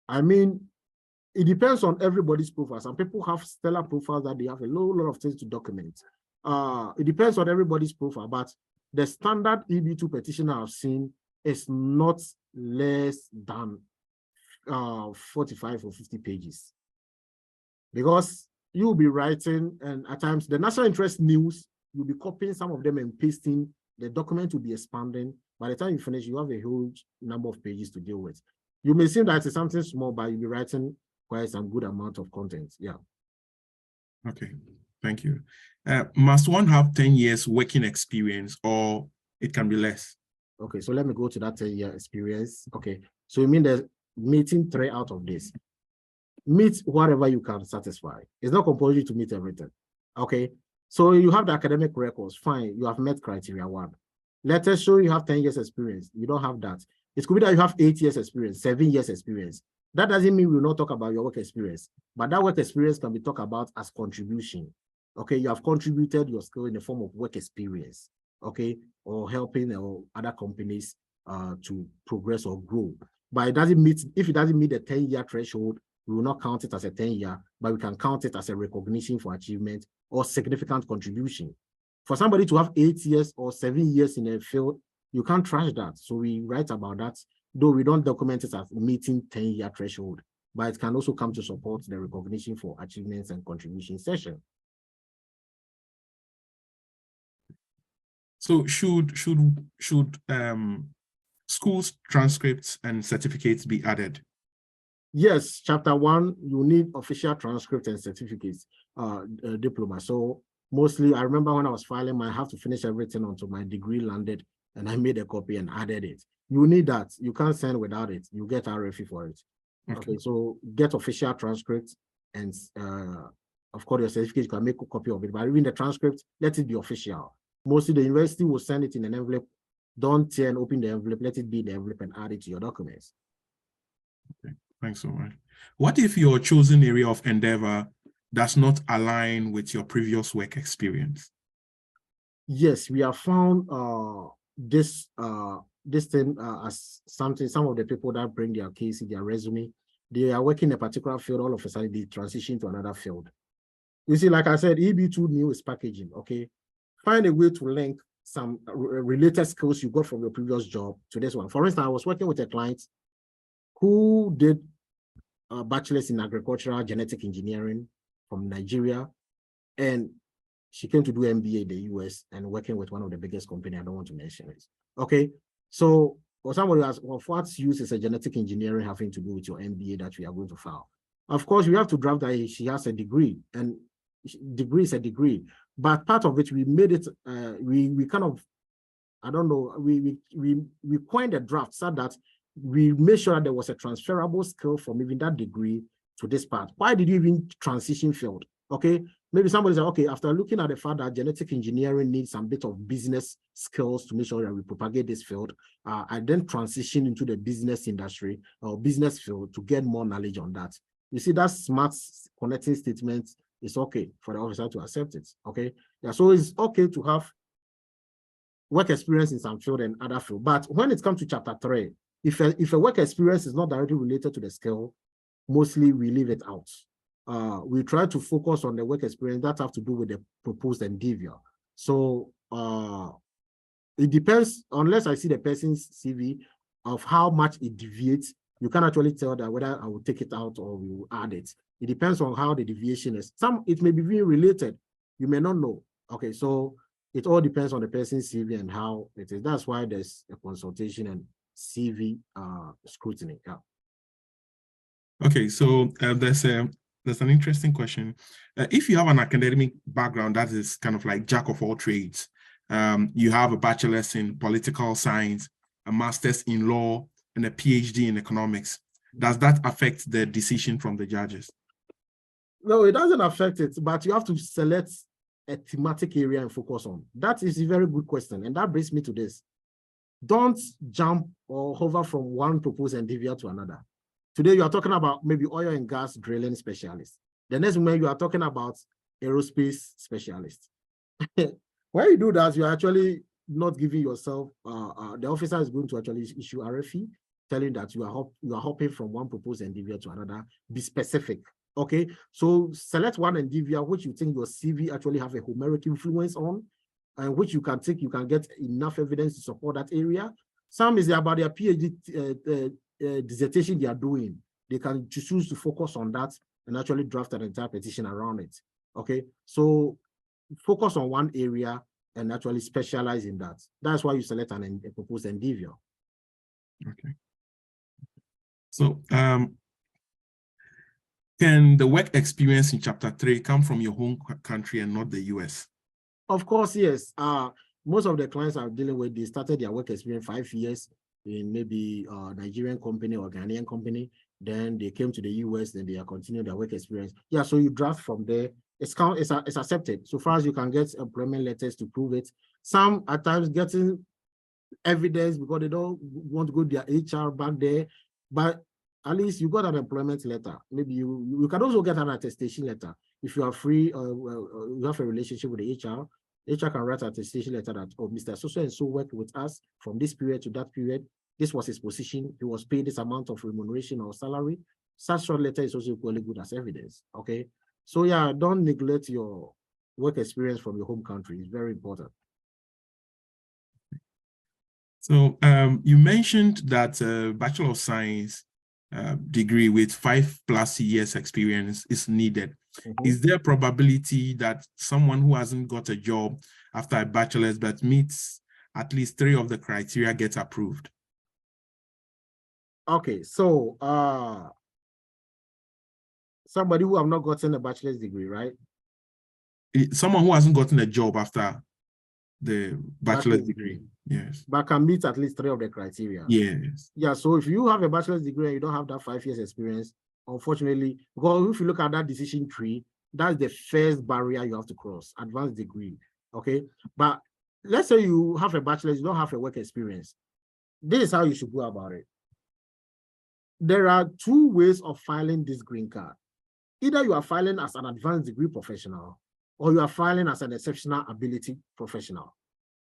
I mean, it depends on everybody's profile. Some people have stellar profiles that they have a lot of things to document. It depends on everybody's profile, but the standard EB2 petition I've seen is not less than 45 or 50 pages. Because you'll be writing, and at times the national interest news, you'll be copying some of them and pasting. The document will be expanding. By the time you finish, you have a huge number of pages to deal with. You may seem that it's something small, but you'll be writing quite some good amount of content. Yeah. Okay, thank you. Must one have 10 years working experience, or it can be less? Okay, so let me go to that 10-year experience. Okay, so you mean the meeting 3 out of this. Meet whatever you can satisfy. It's not compulsory to meet everything. Okay, so you have the academic records, fine, you have met criteria 1. Let us show you have 10 years experience. You don't have that. It could be that you have 8 years experience, 7 years experience. That doesn't mean we will not talk about your work experience, but that work experience can be talked about as contribution. Okay, you have contributed your skill in the form of work experience, okay, or helping other companies to progress or grow. But it doesn't meet, if it doesn't meet the 10-year threshold, we will not count it as a 10-year, but we can count it as a recognition for achievement or significant contribution. For somebody to have 8 years or 7 years in a field, You can't trash that. So we write about that, though we don't document it as meeting 10-year threshold, but it can also come to support the recognition for achievements and contribution session. So should schools transcripts and certificates be added? Yes, chapter 1, you need official transcript and certificates, diploma. So mostly, I remember when I was filing, I have to finish everything until my degree landed, and I made a copy and added it. You need that. You can't send without it. You get RFE for it. Okay, so get official transcript, and of course, your certificate, you can make a copy of it. But even the transcript, let it be official. Mostly, the university will send it in an envelope. Don't tear and open the envelope. Let it be in the envelope and add it to your documents. Okay. Thanks so much. What if your chosen area of endeavor does not align with your previous work experience? Yes, we have found this thing as something. Some of the people that bring their case in their resume, they are working in a particular field. All of a sudden, they transition to another field. You see, like I said, EB2-NIW is packaging. Okay, find a way to link some related skills you got from your previous job to this one. For instance, I was working with a client who did a bachelor's in agricultural genetic engineering from Nigeria, and she came to do MBA in the US and working with one of the biggest companies. I don't want to mention it. Okay, so for somebody who has, well, what use is a genetic engineering having to do with your MBA that we are going to file? Of course, we have to draft that she has a degree, and degree is a degree. But part of it, we made it. We kind of, I don't know. We coined a draft so that we made sure that there was a transferable skill from even that degree to this part. Why did you even transition field? Okay, maybe somebody said, okay, after looking at the fact that genetic engineering needs some bit of business skills to make sure that we propagate this field, I then transition into the business industry or business field to get more knowledge on that. You see, that smart connecting statement is okay for the officer to accept it. Okay, yeah, so it's okay to have work experience in some field and other field. But when it comes to chapter 3, if a work experience is not directly related to the skill, mostly we leave it out. We try to focus on the work experience that have to do with the proposed endeavor. So it depends, unless I see the person's CV of how much it deviates, you can actually tell that whether I will take it out or we will add it. It depends on how the deviation is. It may be very related. You may not know. Okay, so it all depends on the person's CV and how it is. That's why there's a consultation and CV scrutiny. Yeah. Okay, so there's an interesting question. If you have an academic background that is kind of like jack of all trades, you have a bachelor's in political science, a master's in law, and a PhD in economics, does that affect the decision from the judges? No, it doesn't affect it, but you have to select a thematic area and focus on. That is a very good question, and that brings me to this. Don't jump or hover from one proposed endeavor to another. Today, you are talking about maybe oil and gas drilling specialist. The next moment, you are talking about aerospace specialist. When you do that, you're actually not giving yourself, the officer is going to actually issue RFE, telling that you are hopping from one proposed endeavor to another. Be specific. Okay, so select one endeavor which you think your CV actually have a homeric influence on, and which you can get enough evidence to support that area. Some is about their PhD dissertation they are doing. They can choose to focus on that and actually draft an entire petition around it. Okay, so focus on one area and actually specialize in that. That's why you select a proposed endeavor. Okay. So can the work experience in chapter 3 come from your home country and not the US? Of course, yes. Most of the clients I'm dealing with, they started their work experience 5 years in maybe a Nigerian company or Ghanaian company. Then they came to the US, then they are continuing their work experience. Yeah, so you draft from there. It's accepted. So far as you can get employment letters to prove it. Some at times getting evidence because they don't want to go to their HR back there. But at least you got an employment letter. Maybe you can also get an attestation letter. If you are free or you have a relationship with the HR can write an attestation letter that, oh, Mr. So-and-so worked with us from this period to that period. This was his position. He was paid this amount of remuneration or salary. Such short letter is also equally good as evidence. Okay. So yeah, don't neglect your work experience from your home country. It's very important. So you mentioned that Bachelor of Science degree with 5+ years experience is needed. Mm-hmm. Is there a probability that someone who hasn't got a job after a bachelor's but meets at least 3 of the criteria gets approved? Okay, so somebody who have not gotten a bachelor's degree, right? Someone who hasn't gotten a job after the bachelor's degree. Yes. But can meet at least 3 of the criteria. Yes. Yeah, so if you have a bachelor's degree and you don't have that 5 years experience, unfortunately, because if you look at that decision tree, that's the first barrier you have to cross, advanced degree, okay? But let's say you have a bachelor's, you don't have a work experience. This is how you should go about it. There are 2 ways of filing this green card. Either you are filing as an advanced degree professional, or you are filing as an exceptional ability professional.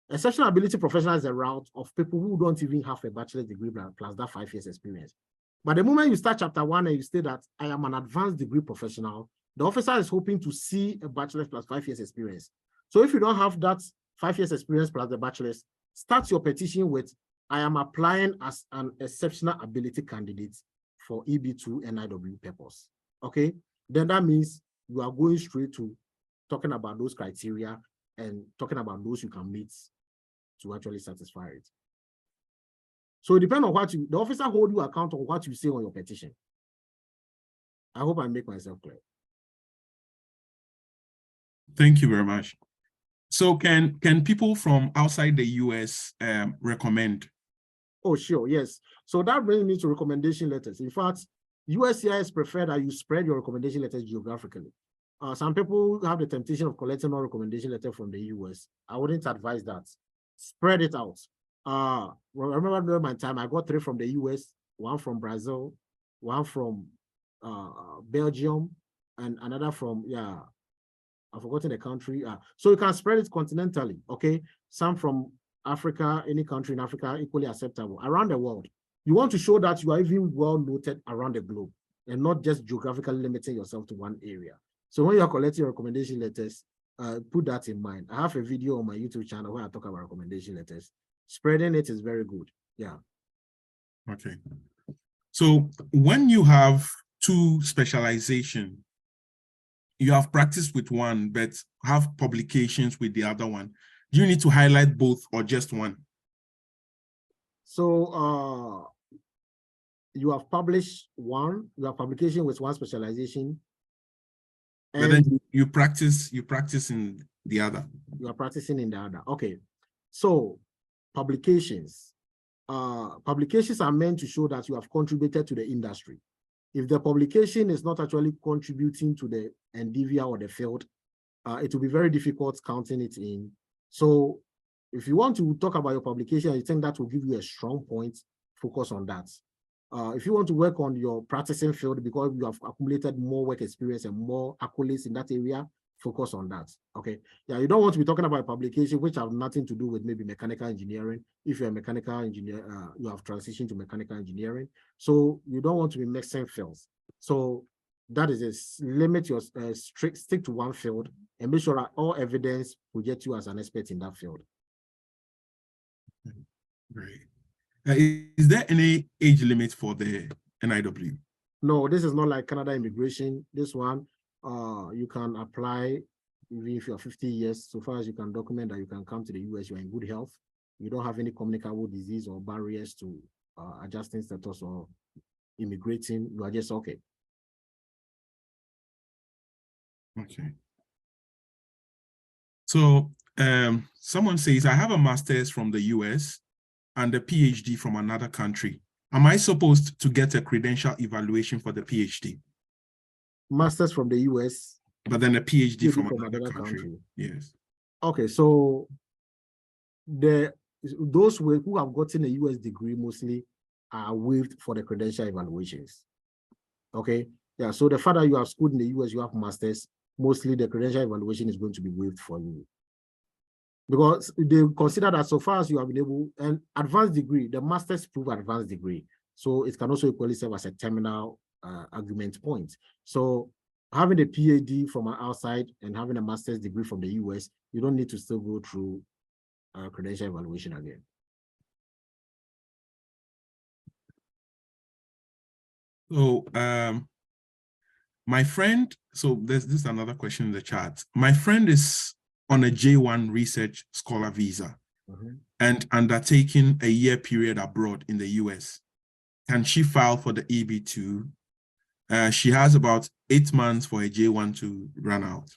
Exceptional ability professional is a route of people who don't even have a bachelor's degree plus that 5 years experience. But the moment you start chapter 1 and you say that I am an advanced degree professional, the officer is hoping to see a bachelor's plus 5 years experience. So if you don't have that 5 years experience plus the bachelor's, start your petition with I am applying as an exceptional ability candidate for EB2-NIW purpose. Okay, then that means you are going straight to talking about those criteria and talking about those you can meet to actually satisfy it. So it depends on what the officer hold you account on what you say on your petition. I hope I make myself clear. Thank you very much. So can people from outside the US recommend? Oh, sure, yes. So that brings me to recommendation letters. In fact, USCIS prefer that you spread your recommendation letters geographically. Some people have the temptation of collecting a recommendation letter from the US. I wouldn't advise that. Spread it out. I remember during my time, I got 3 from the US, 1 from Brazil, 1 from Belgium, and another from, I've forgotten the country. So you can spread it continentally, okay? Some from Africa, any country in Africa, equally acceptable. Around the world, you want to show that you are even well noted around the globe and not just geographically limiting yourself to one area. So when you're collecting recommendation letters, put that in mind. I have a video on my YouTube channel where I talk about recommendation letters. Spreading it is very good. Yeah. Okay. So when you have 2 specialization, you have practiced with one, but have publications with the other one. Do you need to highlight both or just one? So you have published one, you have publication with one specialization. But then you practice in the other. You are practicing in the other. Okay. So publications. Publications are meant to show that you have contributed to the industry. If the publication is not actually contributing to the endeavor or the field, it will be very difficult counting it in. So if you want to talk about your publication, I think that will give you a strong point, focus on that. If you want to work on your practicing field because you have accumulated more work experience and more accolades in that area, focus on that. Okay. Yeah, you don't want to be talking about a publication which have nothing to do with maybe mechanical engineering. If you're a mechanical engineer, you have transitioned to mechanical engineering. So you don't want to be mixing fields. So that is limit your stick to one field and make sure that all evidence will get you as an expert in that field. Great. Is there any age limit for the NIW? No, this is not like Canada immigration. This one, you can apply even if you're 50 years, so far as you can document that you can come to the US, you're in good health, you don't have any communicable disease or barriers to adjusting status or immigrating, you are just okay. Okay. So someone says, I have a master's from the US and a PhD from another country. Am I supposed to get a credential evaluation for the PhD? Master's from the US. But then a PhD from another country. Yes. Okay, so those who have gotten a US degree mostly are waived for the credential evaluations. Okay, yeah, so the fact that you have schooled in the US, you have masters, mostly the credential evaluation is going to be waived for you. Because they consider that so far as you have been able, and advanced degree, the master's prove advanced degree. So it can also equally serve as a terminal argument point. So having a PhD from outside and having a master's degree from the US, you don't need to still go through credential evaluation again. So my friend, so this is another question in the chat. My friend is on a J1 research scholar visa and undertaking a year period abroad in the US. Can she file for the EB2? She has about 8 months for a J1 to run out.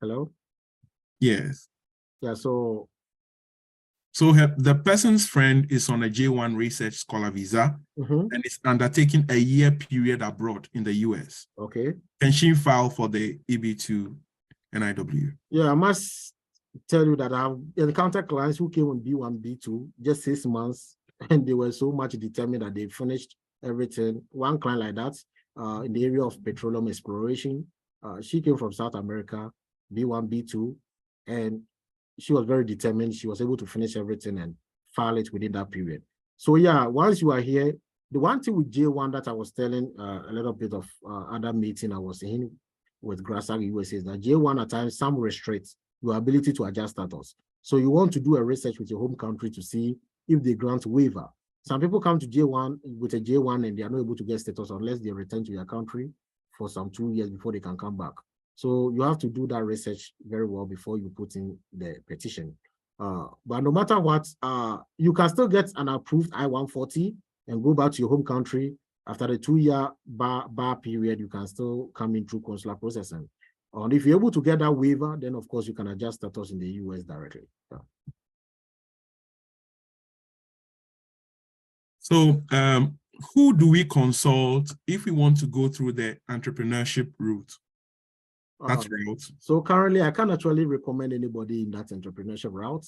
Hello? Yes. Yeah, so the person's friend is on a J1 research scholar visa and is undertaking a year period abroad in the US. Okay. Can she file for the EB2-NIW? Yeah, I must tell you that I've encountered clients who came on B1, B2, just 6 months, and they were so much determined that they finished everything. One client like that, in the area of petroleum exploration, she came from South America, B1, B2, and she was very determined. She was able to finish everything and file it within that period. So yeah, once you are here, the one thing with J1 that I was telling a little bit of other meeting I was in with RFEs USA is that J1 at times, some restricts your ability to adjust status. So you want to do a research with your home country to see if they grant waiver. Some people come to J1 with a J1 and they are not able to get status unless they return to their country for some 2 years before they can come back. So you have to do that research very well before you put in the petition. But no matter what, you can still get an approved I-140 and go back to your home country. After the 2-year bar period, you can still come in through consular processing. And if you're able to get that waiver, then of course you can adjust status in the US directly. Yeah. So who do we consult if we want to go through the entrepreneurship route? That's right. So currently, I can't actually recommend anybody in that entrepreneurship route.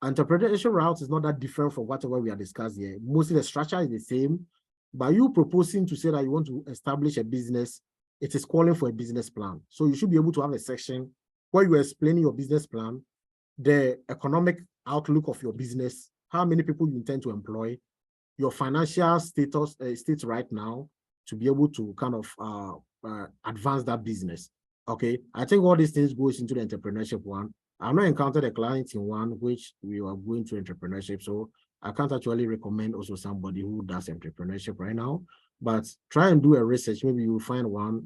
Entrepreneurship route is not that different from whatever we are discussing here. Mostly the structure is the same. By you proposing to say that you want to establish a business, it is calling for a business plan. So you should be able to have a section where you are explaining your business plan, the economic outlook of your business, how many people you intend to employ, your financial status state right now to be able to kind of advance that business. Okay, I think all these things goes into the entrepreneurship one. I've not encountered a client in one which we are going to entrepreneurship, so I can't actually recommend also somebody who does entrepreneurship right now. But try and do a research. Maybe you'll find one.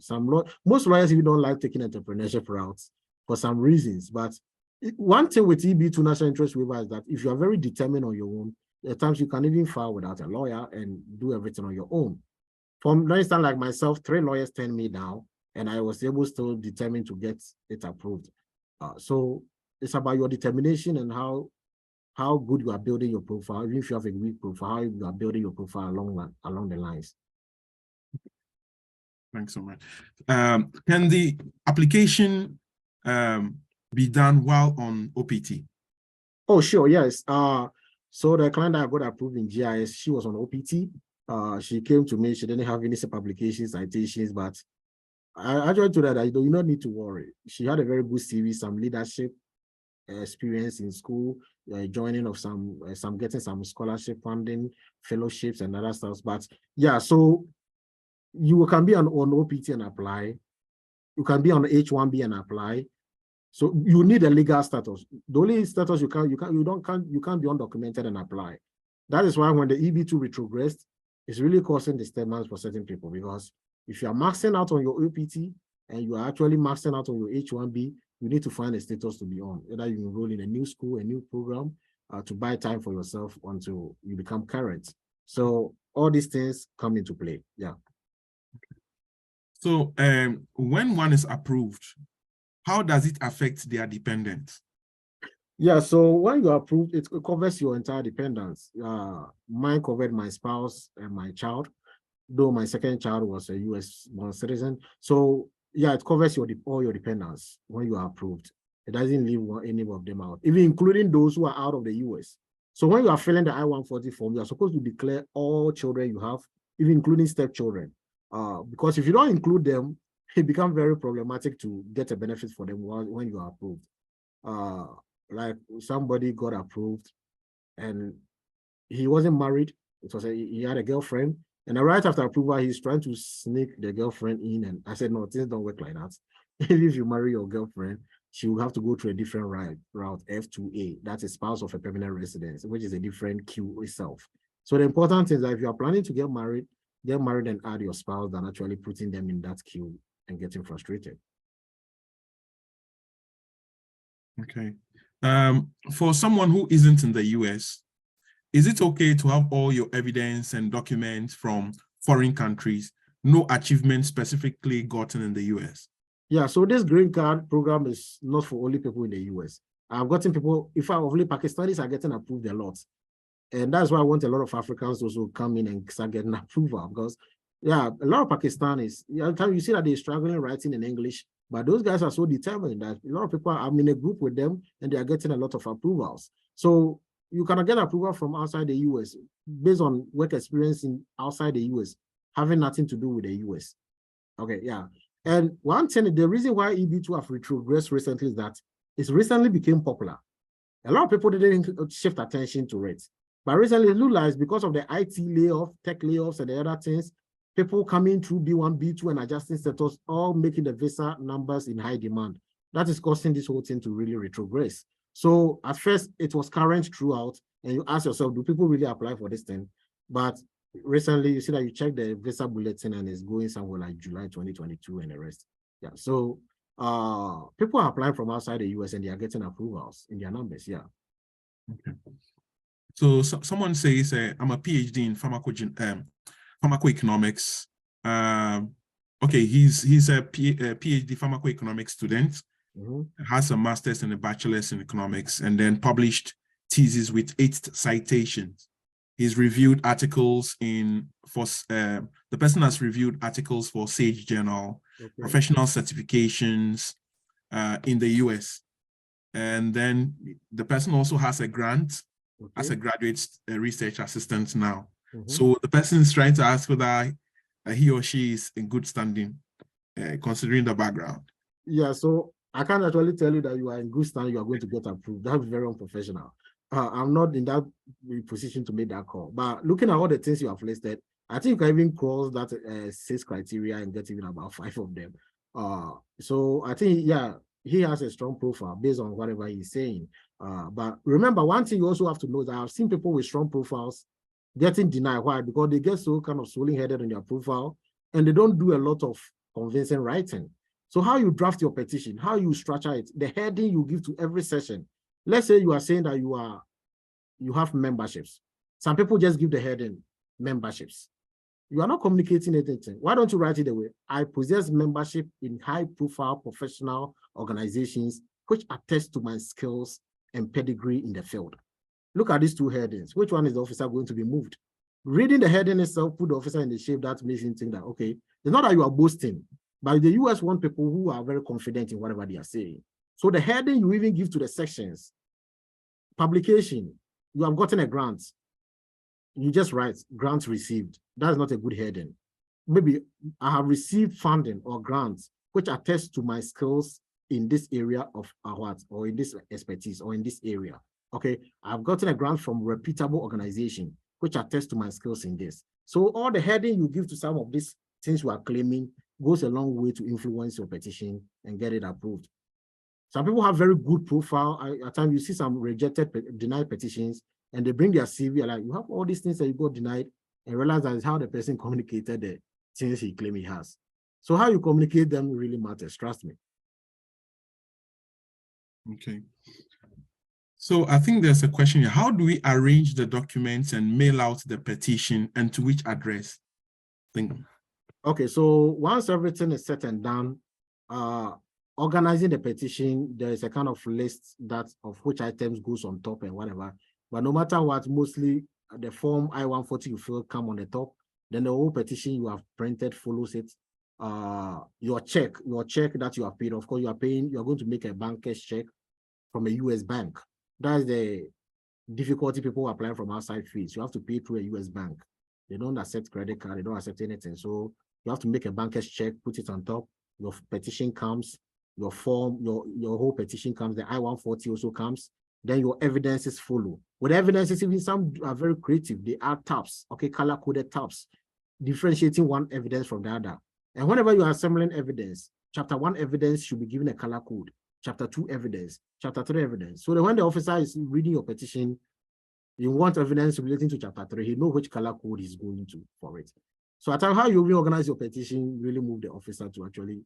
Most lawyers even don't like taking entrepreneurship routes for some reasons. But one thing with EB2 national interest waiver is that if you are very determined on your own, at times you can even file without a lawyer and do everything on your own. For instance, like myself, 3 lawyers turned me down, and I was able still determined to get it approved. So it's about your determination and how good you are building your profile. Even if you have a weak profile, how you are building your profile along the lines. Thanks so much. Can the application be done while on OPT? Oh, sure, yes. So the client that I got approved in GIS, she was on OPT. She came to me, she didn't have any publications, citations, but I told her that you do not need to worry. She had a very good CV, some leadership experience in school, joining of some getting some scholarship funding, fellowships and other stuff. But yeah, so you can be on OPT and apply. You can be on H1B and apply. So you need a legal status. The only status you can't be undocumented and apply. That is why when the EB2 retrogressed, it's really causing disturbance for certain people, because if you are maxing out on your OPT and you are actually maxing out on your H1B, you need to find a status to be on. Either you enroll in a new school, a new program, to buy time for yourself until you become current. So all these things come into play. Yeah. So when one is approved, how does it affect their dependents? Yeah, so when you are approved, it covers your entire dependents. Mine covered my spouse and my child, though my second child was a US-born citizen. So yeah, it covers all your dependents when you are approved. It doesn't leave any of them out, even including those who are out of the US. So when you are filling the I-140 form, you are supposed to declare all children you have, even including stepchildren. Because if you don't include them, it becomes very problematic to get a benefit for them when you are approved. Like somebody got approved and he wasn't married. He had a girlfriend, and right after approval, he's trying to sneak the girlfriend in. And I said, no, things don't work like that. If you marry your girlfriend, she will have to go through a different route, F2A. That's a spouse of a permanent resident, which is a different queue itself. So the important thing is that if you are planning to get married and add your spouse than actually putting them in that queue and getting frustrated. Okay. For someone who isn't in the US, is it okay to have all your evidence and documents from foreign countries, no achievements specifically gotten in the US? Yeah, so this green card program is not for only people in the US. I've gotten people, in fact, only Pakistanis are getting approved a lot. And that's why I want a lot of Africans also come in and start getting approval, because, yeah, a lot of Pakistanis, you see that they're struggling writing in English, but those guys are so determined that a lot of people, I'm in a group with them and they are getting a lot of approvals. So you cannot get approval from outside the US based on work experience in outside the US, having nothing to do with the US. Okay, yeah. And one thing, the reason why EB2 have retrogressed recently is that it recently became popular. A lot of people didn't shift attention to it. But recently, it looks like because of the IT layoff, tech layoffs, and the other things, people coming through B1, B2, and adjusting status, all making the visa numbers in high demand. That is causing this whole thing to really retrogress. So at first, it was current throughout, and you ask yourself, do people really apply for this thing? But recently, you see that you check the visa bulletin, and it's going somewhere like July 2022 and the rest. Yeah, so people are applying from outside the US, and they are getting approvals in their numbers, yeah. Okay. So someone says, I'm a PhD in pharmacoeconomics. Okay, he's a PhD pharmacoeconomics student, has a master's and a bachelor's in economics, and then published thesis with 8 citations. He's reviewed articles the person has reviewed articles for Sage Journal, professional certifications in the US. And then the person also has a grant as a graduate research assistant now. So the person is trying to ask whether he or she is in good standing, considering the background. Yeah, so I can't actually tell you that you are in good standing, you are going to get approved. That's very unprofessional. I'm not in that position to make that call. But looking at all the things you have listed, I think you can even cross that 6 criteria and get even about 5 of them. So I think, yeah, he has a strong profile based on whatever he's saying. But remember, one thing you also have to know is that I've seen people with strong profiles getting denied. Why? Because they get so kind of swollen-headed on their profile and they don't do a lot of convincing writing. So how you draft your petition, how you structure it, the heading you give to every session. Let's say you are saying that you have memberships. Some people just give the heading memberships. You are not communicating anything. Why don't you write it away? I possess membership in high-profile professional organizations which attest to my skills and pedigree in the field. Look at these 2 headings. Which one is the officer going to be moved? Reading the heading itself, put the officer in the shape that makes him think that, okay, it's not that you are boasting, but the US want people who are very confident in whatever they are saying. So the heading you even give to the sections, publication, you have gotten a grant. You just write grant received. That's not a good heading. Maybe I have received funding or grants which attest to my skills in this area of what, or in this expertise, or in this area. Okay, I've gotten a grant from reputable organization which attests to my skills in this. So all the heading you give to some of these things you are claiming goes a long way to influence your petition and get it approved. Some people have very good profile. At times you see some rejected, denied petitions, and they bring their CV, like, you have all these things that you got denied, and realize that is how the person communicated the things he claims he has. So how you communicate them really matters, trust me. Okay. So I think there's a question here. How do we arrange the documents and mail out the petition, and to which address? Okay, so once everything is set and done, organizing the petition, there is a kind of list that of which items goes on top and whatever. But no matter what, mostly the form I-140 you fill come on the top. Then the whole petition you have printed follows it. Your check that you have paid, of course, you are going to make a banker's check from a US bank. That's the difficulty people applying from outside fees. You have to pay through a US bank. They don't accept credit card, they don't accept anything. So you have to make a banker's check, put it on top. Your petition comes, your form, your whole petition comes, the I-140 also comes. Then your evidences follow. With evidences, even some are very creative. They add tabs, okay, color-coded tabs, differentiating one evidence from the other. And whenever you are assembling evidence, chapter 1 evidence should be given a color code. Chapter 2 evidence, Chapter 3 evidence. So that when the officer is reading your petition, you want evidence relating to Chapter 3, he knows which color code he's going to for it. So at how you reorganize your petition really move the officer to actually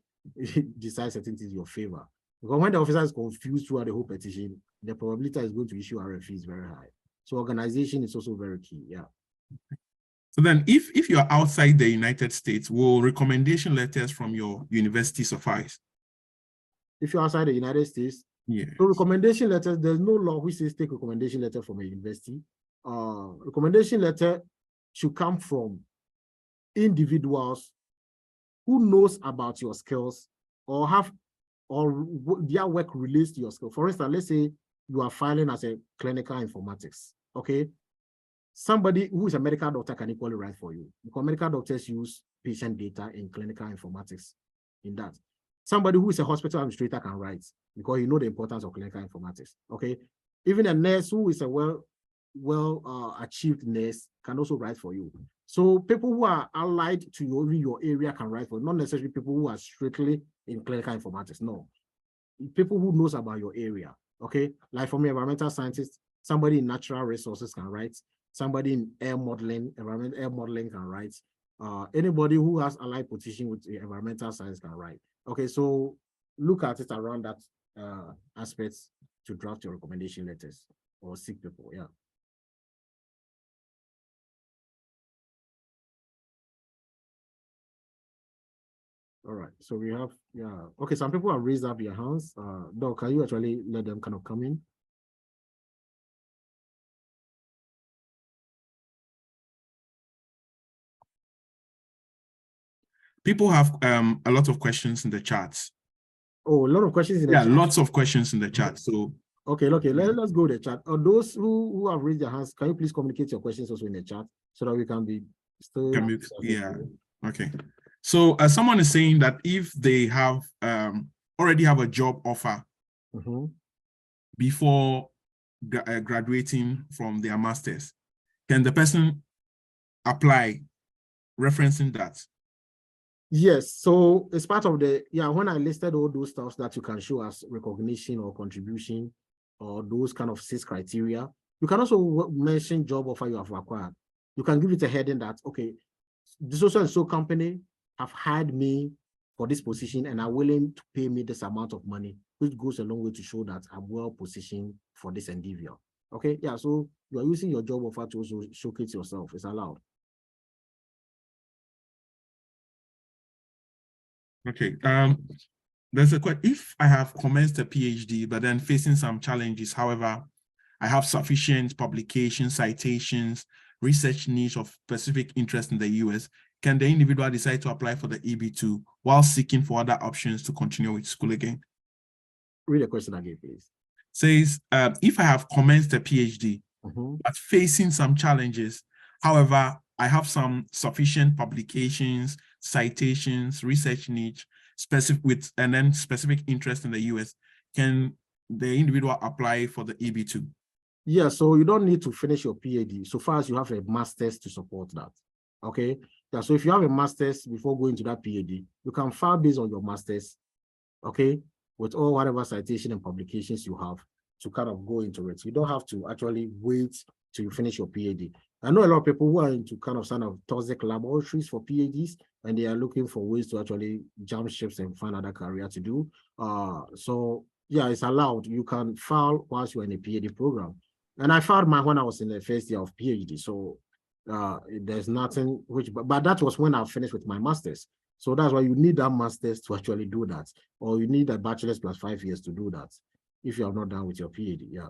decide certain things in your favor. Because when the officer is confused throughout the whole petition, the probability is going to issue RFE is very high. So organization is also very key. Yeah. So then if you're outside the United States, will recommendation letters from your university suffice? If you're outside the United States, yeah. So recommendation letters, there's no law which says take recommendation letter from a university. Recommendation letter should come from individuals who knows about your skills or their work relates to your skill. For instance, let's say you are filing as a clinical informatics, okay? Somebody who is a medical doctor can equally write for you because medical doctors use patient data in clinical informatics in that. Somebody who is a hospital administrator can write because you know the importance of clinical informatics, okay? Even a nurse who is a well-achieved nurse can also write for you. So people who are allied to your area can write for you, not necessarily people who are strictly in clinical informatics, no. People who knows about your area, okay? Like for me, environmental scientist, somebody in natural resources can write, somebody in air modeling, air modeling can write, anybody who has allied petition with environmental science can write. Okay, so look at it around that aspects to draft your recommendation letters or seek people, yeah. All right, so we have, yeah. Okay, some people have raised up their hands. Doc, can you actually let them kind of come in? People have a lot of questions in the chat. Oh, a lot of questions in the chat. Yeah, lots of questions in the chat. So okay, let's go to the chat. Those who have raised their hands, can you please communicate your questions also in the chat so that we can be still. Yeah, okay. So someone is saying that if they have already have a job offer before graduating from their master's, can the person apply referencing that? Yes, so it's part of the, yeah, when I listed all those stuff that you can show as recognition or contribution or those kind of 6 criteria, you can also mention job offer you have acquired. You can give it a heading that, okay, this so company have hired me for this position and are willing to pay me this amount of money, which goes a long way to show that I'm well positioned for this endeavor. Okay, yeah, so you are using your job offer to also showcase yourself. It's allowed. Okay, there's a question. If I have commenced a PhD, but then facing some challenges, however, I have sufficient publication, citations, research niche of specific interest in the US, can the individual decide to apply for the EB2 while seeking for other options to continue with school again? Read the question again, please. Says, if I have commenced a PhD, but facing some challenges, however, I have some sufficient publications, citations, research niche, and then specific interest in the US, can the individual apply for the EB2? Yeah, so you don't need to finish your PhD so far as you have a master's to support that. Okay, yeah, so if you have a master's before going to that PhD, you can file based on your master's, okay, with all whatever citation and publications you have to kind of go into it. You don't have to actually wait till you finish your PhD. I know a lot of people who are into kind of toxic laboratories for PhDs, and they are looking for ways to actually jump ships and find other career to do. So yeah, it's allowed. You can file whilst you're in a PhD program. And I filed mine when I was in the first year of PhD. So there's nothing but that was when I finished with my master's. So that's why you need that master's to actually do that, or you need a bachelor's plus 5 years to do that if you are not done with your PhD. Yeah.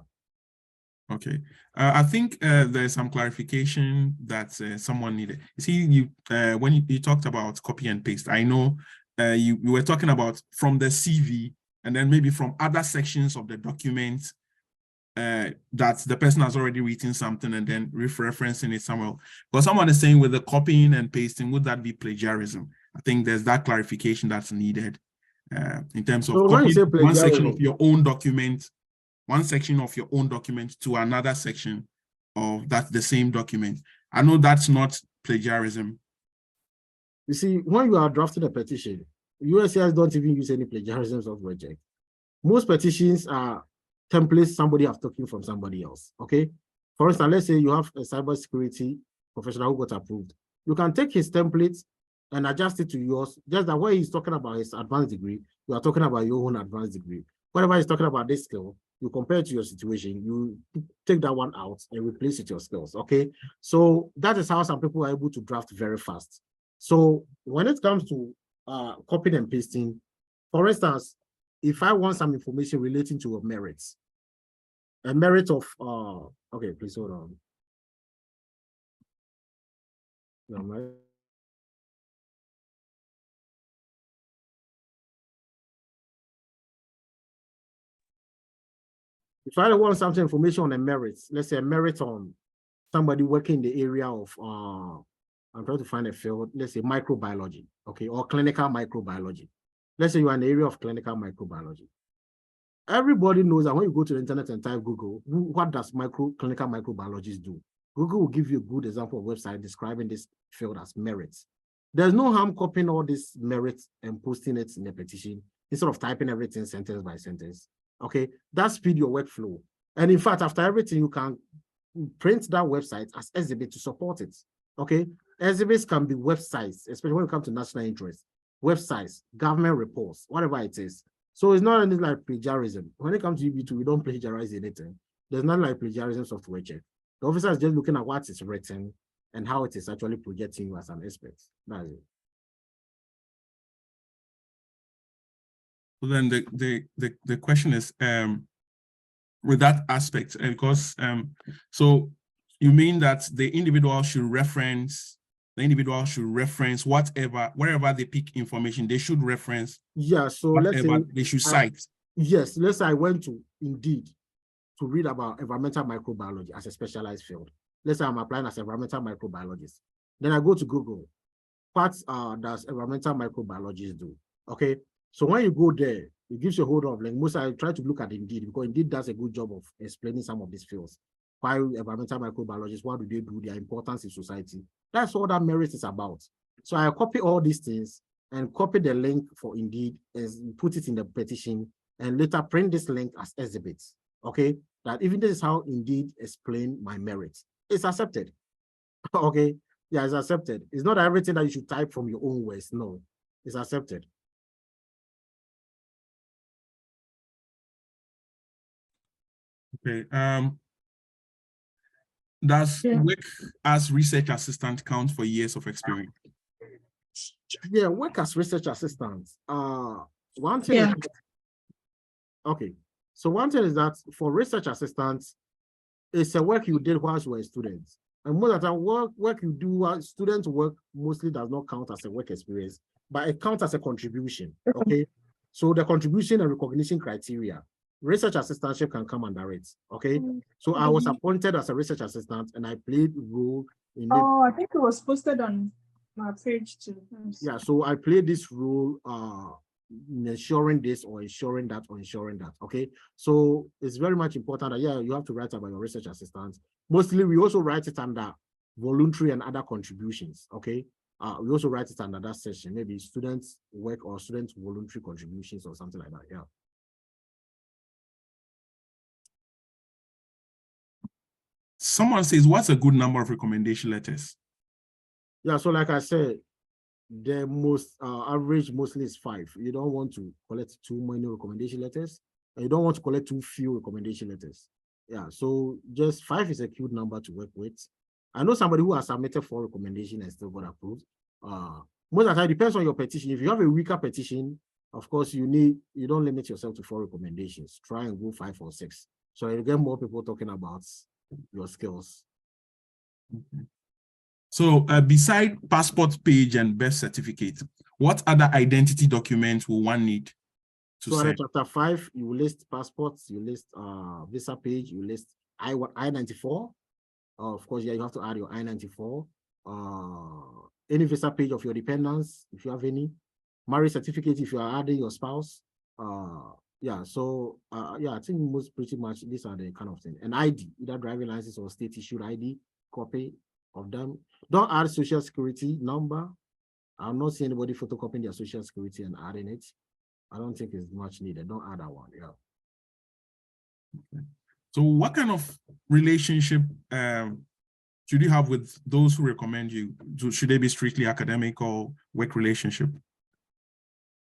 Okay, I think there's some clarification that someone needed. You see, when you talked about copy and paste, I know you were talking about from the CV and then maybe from other sections of the document that the person has already written something and then referencing it somewhere. But someone is saying with the copying and pasting, would that be plagiarism? I think there's that clarification that's needed in terms of copying one section of your own document, one section of your own document to another section of the same document. I know that's not plagiarism. You see, when you are drafting a petition, USCIS don't even use any plagiarism software check. Most petitions are templates somebody has taken from somebody else, okay? For instance, let's say you have a cybersecurity professional who got approved. You can take his templates and adjust it to yours, just that way he's talking about his advanced degree, you are talking about your own advanced degree. Whenever he's talking about this skill, you compare it to your situation, you take that one out and replace it with your skills, okay? So that is how some people are able to draft very fast. So when it comes to copying and pasting, for instance, if I want some information relating to a merit of, okay, please hold on. No, if I want something information on a merit, let's say a merit on somebody working in the area of, I'm trying to find a field, let's say microbiology, okay, or clinical microbiology. Let's say you are in the area of clinical microbiology. Everybody knows that when you go to the internet and type Google, what does clinical microbiologists do? Google will give you a good example of website describing this field as merits. There's no harm copying all these merits and posting it in the petition instead of typing everything sentence by sentence. Okay, that speed your workflow. And in fact, after everything, you can print that website as exhibit to support it. Okay, exhibits can be websites, especially when it comes to national interest, websites, government reports, whatever it is. So it's not anything like plagiarism. When it comes to EB2, we don't plagiarize anything. There's not like plagiarism software check. The officer is just looking at what is written and how it is actually projecting you as an expert. That's it. Well, then the question is, with that aspect, because so you mean that the individual should reference wherever they pick information, they should reference. Yeah, so let's say they should cite. Yes, let's say I went to Indeed to read about environmental microbiology as a specialized field. Let's say I'm applying as an environmental microbiologist. Then I go to Google. What does environmental microbiologists do? Okay, so when you go there, it gives you a whole lot of link. Most I try to look at Indeed because Indeed does a good job of explaining some of these fields. Why environmental microbiologists, what do they do, their importance in society. That's all that merit is about. So I copy all these things and copy the link for Indeed and put it in the petition and later print this link as exhibits. Okay, that even this is how Indeed explain my merits. It's accepted. Okay, yeah, it's accepted. It's not everything that you should type from your own words. No, it's accepted. Okay. Does work as research assistant count for years of experience? Yeah, work as research assistant. One thing. Yeah. Okay, so one thing is that for research assistants, it's a work you did whilst you were a student. And most of the time, work you do while student work mostly does not count as a work experience, but it counts as a contribution. Okay, so the contribution and recognition criteria, research assistantship can come under it. Okay, so I was appointed as a research assistant and I played a role in it. Oh, I think it was posted on my page too. Yeah, so I played this role ensuring this or ensuring that or ensuring that. Okay, so it's very much important that you have to write about your research assistants. Mostly we also write it under voluntary and other contributions. Okay, we also write it under that section, maybe students work or students voluntary contributions or something like that. Yeah. Someone says, what's a good number of recommendation letters? Yeah, so like I said, the most average mostly is 5. You don't want to collect too many recommendation letters, and you don't want to collect too few recommendation letters. Yeah, so just 5 is a cute number to work with. I know somebody who has submitted 4 recommendations and still got approved. Most of the time, it depends on your petition. If you have a weaker petition, of course, you don't limit yourself to 4 recommendations. Try and go 5 or 6. So you get more people talking about your skills. Okay. So beside passport page and birth certificate, what other identity documents will one need to send? So chapter 5, you list passports, you list visa page, you list I-94. Of course, yeah, you have to add your I-94. Any visa page of your dependents, if you have any. Marriage certificate, if you are adding your spouse. Yeah, so yeah, I think pretty much these are the kind of things. An ID, either driving license or state issued ID, copy of them. Don't add social security number. I'm not seeing anybody photocopying their social security and adding it. I don't think it's much needed. Don't add that one. Yeah. Okay. So what kind of relationship should you have with those who recommend you? Should they be strictly academic or work relationship?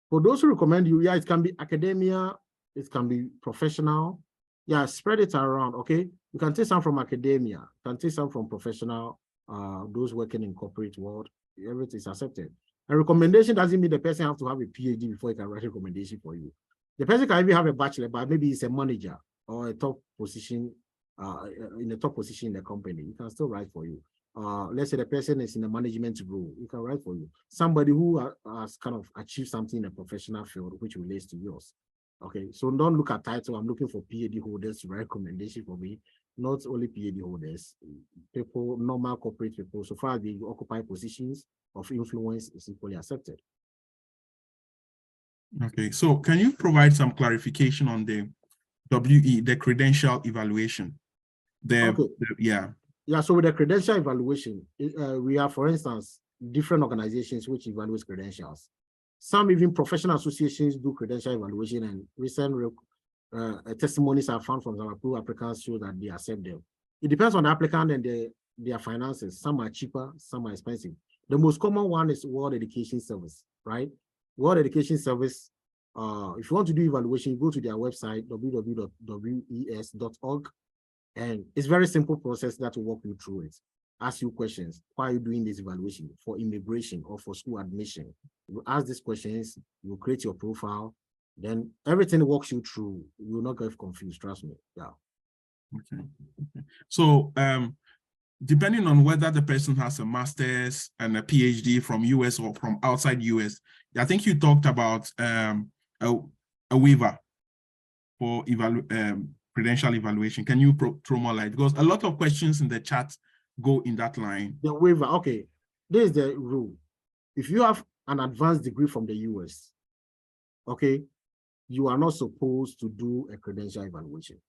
For those who recommend you, yeah, it can be academia, it can be professional. Yeah, spread it around, okay? You can take some from academia, you can take some from professional, those working in corporate world, everything is accepted. A recommendation doesn't mean the person has to have a PhD before he can write a recommendation for you. The person can even have a bachelor, but maybe he's a manager or a top position, in a top position in the company. He can still write for you. Let's say the person is in a management role, he can write for you. Somebody who has kind of achieved something in a professional field which relates to yours. Okay, so don't look at title. I'm looking for PhD holders to write recommendation for me. Not only PhD holders, people, normal corporate people, so far as they occupy positions of influence, is equally accepted. Okay, so can you provide some clarification on the WE, the credential evaluation? Yeah, so with the credential evaluation, we have, for instance, different organizations which evaluate credentials. Some even professional associations do credential evaluation, and recent testimonies are found from some approved applicants show that they accept them. It depends on the applicant and their finances. Some are cheaper, some are expensive. The most common one is World Education Service, right? World Education Service, if you want to do evaluation, you go to their website, www.wes.org, and it's a very simple process that will walk you through it. Ask you questions. Why are you doing this evaluation? For immigration or for school admission? You ask these questions, you create your profile, then everything walks you through. You will not get confused, trust me. Yeah. Okay. So depending on whether the person has a master's and a PhD from US or from outside US, I think you talked about a waiver for credential evaluation. Can you throw more light? Because a lot of questions in the chat go in that line. The waiver, okay. This is the rule. If you have an advanced degree from the US, okay, you are not supposed to do a credential evaluation.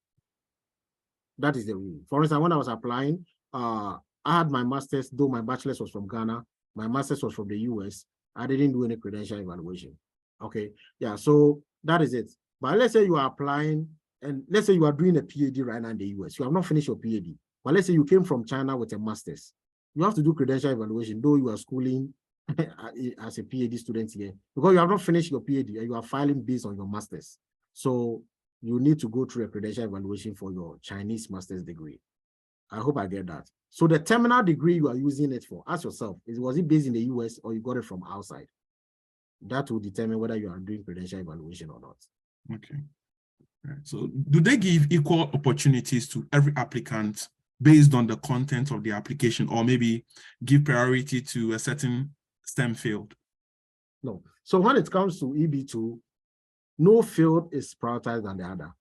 That is the rule. For instance, when I was applying, I had my master's, though my bachelor's was from Ghana, my master's was from the US, I didn't do any credential evaluation. Okay, yeah, so that is it. But let's say you are applying, and let's say you are doing a PhD right now in the US, you have not finished your PhD, but let's say you came from China with a master's, you have to do credential evaluation, though you are schooling as a PhD student here, because you have not finished your PhD and you are filing based on your master's. So you need to go through a credential evaluation for your Chinese master's degree. I hope I get that. So the terminal degree you are using it for, ask yourself, was it based in the US or you got it from outside? That will determine whether you are doing credential evaluation or not. Okay. Right. So do they give equal opportunities to every applicant based on the content of the application, or maybe give priority to a certain STEM field? No. So when it comes to EB2, no field is prioritized than the other.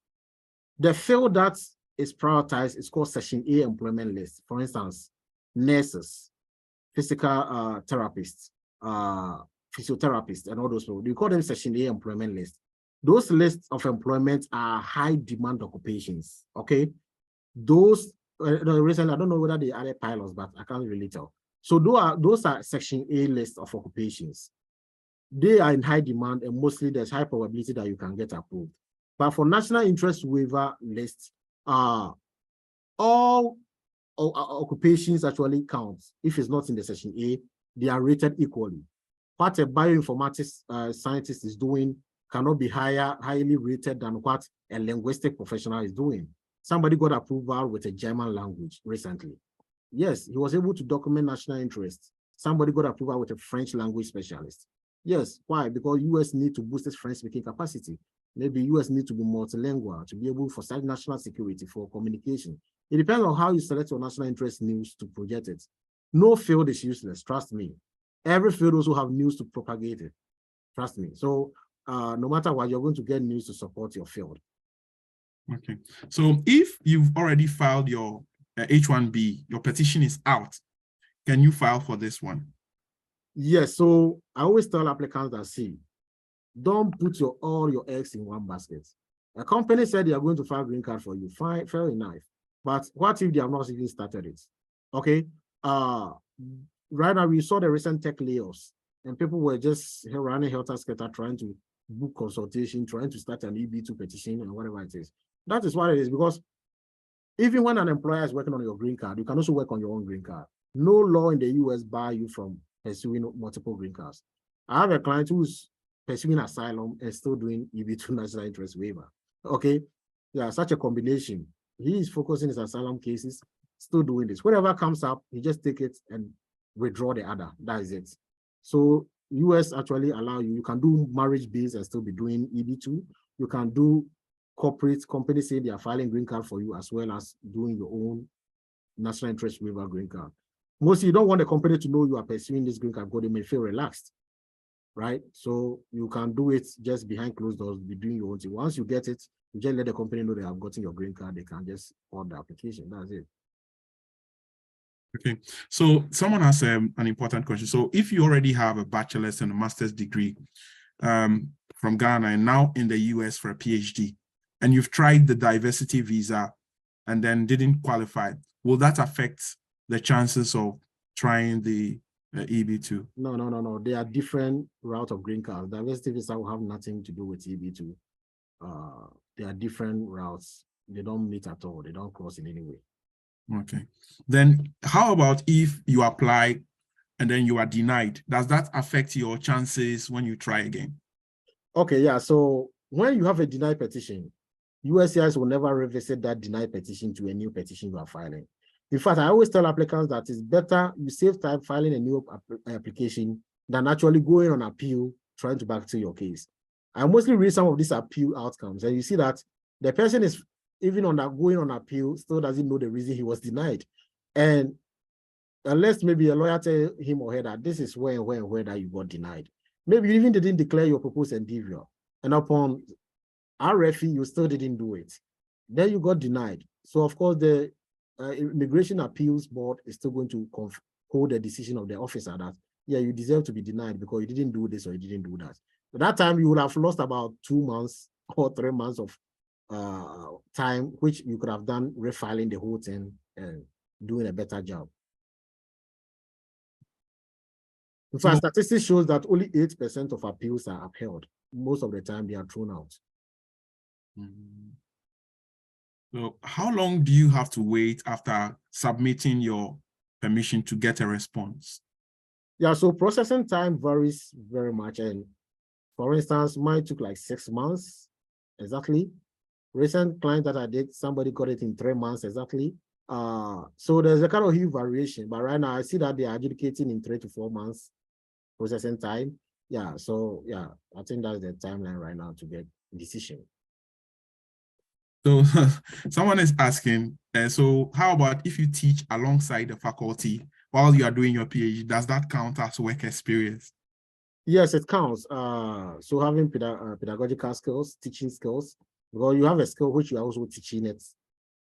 The field that is prioritized is called Section A employment list. For instance, nurses, physical therapists, physiotherapists, and all those people. We call them Section A employment list. Those lists of employment are high demand occupations. Okay, those recently, I don't know whether they added pilots, but I can't really tell. So those are Section A lists of occupations. They are in high demand, and mostly there's high probability that you can get approved. But for national interest waiver lists, all occupations actually count. If it's not in the Section A, they are rated equally. What a bioinformatics scientist is doing cannot be highly rated than what a linguistic professional is doing. Somebody got approval with a German language recently. Yes, he was able to document national interest. Somebody got approval with a French language specialist. Yes, why? Because US need to boost its French speaking capacity. Maybe US need to be multilingual to be able for national security, for communication. It depends on how you select your national interest news to project it. No field is useless, trust me. Every field also have news to propagate it, trust me. So no matter what, you're going to get news to support your field. Okay, so if you've already filed your H-1B, your petition is out, can you file for this one? Yes, so I always tell applicants that, see, don't put all your eggs in one basket. A company said they are going to file green card for you, fine, fair enough. But what if they have not even started it? Okay, right now we saw the recent tech layoffs, and people were just running helter-skelter trying to book consultation, trying to start an EB2 petition and whatever it is. That is what it is, because even when an employer is working on your green card, you can also work on your own green card. No law in the US bar you from pursuing multiple green cards. I have a client who's pursuing asylum and still doing EB2 national interest waiver. Okay, yeah, such a combination. He is focusing his asylum cases, still doing this. Whatever comes up, he just take it and withdraw the other. That is it. So US actually allow you can do marriage bills and still be doing EB2. You can do corporate companies say they are filing green card for you, as well as doing your own national interest waiver green card. Mostly you don't want the company to know you are pursuing this green card because they may feel relaxed, right? So you can do it just behind closed doors, be doing your own thing. Once you get it, you just let the company know they have gotten your green card. They can just order the application. That's it. Okay, so someone has an important question. So if you already have a bachelor's and a master's degree from Ghana and now in the US for a PhD, and you've tried the diversity visa and then didn't qualify, will that affect the chances of trying the EB2? No. They are different route of green card. Diversity visa will have nothing to do with EB2. They are different routes. They don't meet at all. They don't cross in any way. Okay. Then how about if you apply and then you are denied? Does that affect your chances when you try again? Okay, yeah. So when you have a denied petition, USCIS will never revisit that denied petition to a new petition you are filing. In fact, I always tell applicants that it's better you save time filing a new application than actually going on appeal, trying to backfill your case. I mostly read some of these appeal outcomes, and you see that the person is even going on appeal, still doesn't know the reason he was denied. And unless maybe a lawyer tell him or her that this is where that you got denied. Maybe you even didn't declare your proposed endeavor. And upon RFE, you still didn't do it. Then you got denied. So of course, the Immigration Appeals Board is still going to hold the decision of the officer that, yeah, you deserve to be denied because you didn't do this or you didn't do that. At that time, you would have lost about 2 months or 3 months of time, which you could have done refiling the whole thing and doing a better job. In fact, statistics shows that only 8% of appeals are upheld. Most of the time, they are thrown out. So how long do you have to wait after submitting your permission to get a response? Yeah, so processing time varies very much. And for instance, mine took like 6 months exactly. Recent client that I did, somebody got it in 3 months exactly. So there's a kind of huge variation, but right now I see that they are adjudicating in 3 to 4 months processing time. Yeah, so yeah, I think that's the timeline right now to get a decision. So someone is asking, so how about if you teach alongside the faculty while you are doing your PhD, does that count as work experience? Yes, it counts. So having pedagogical skills, teaching skills, because you have a skill which you are also teaching it,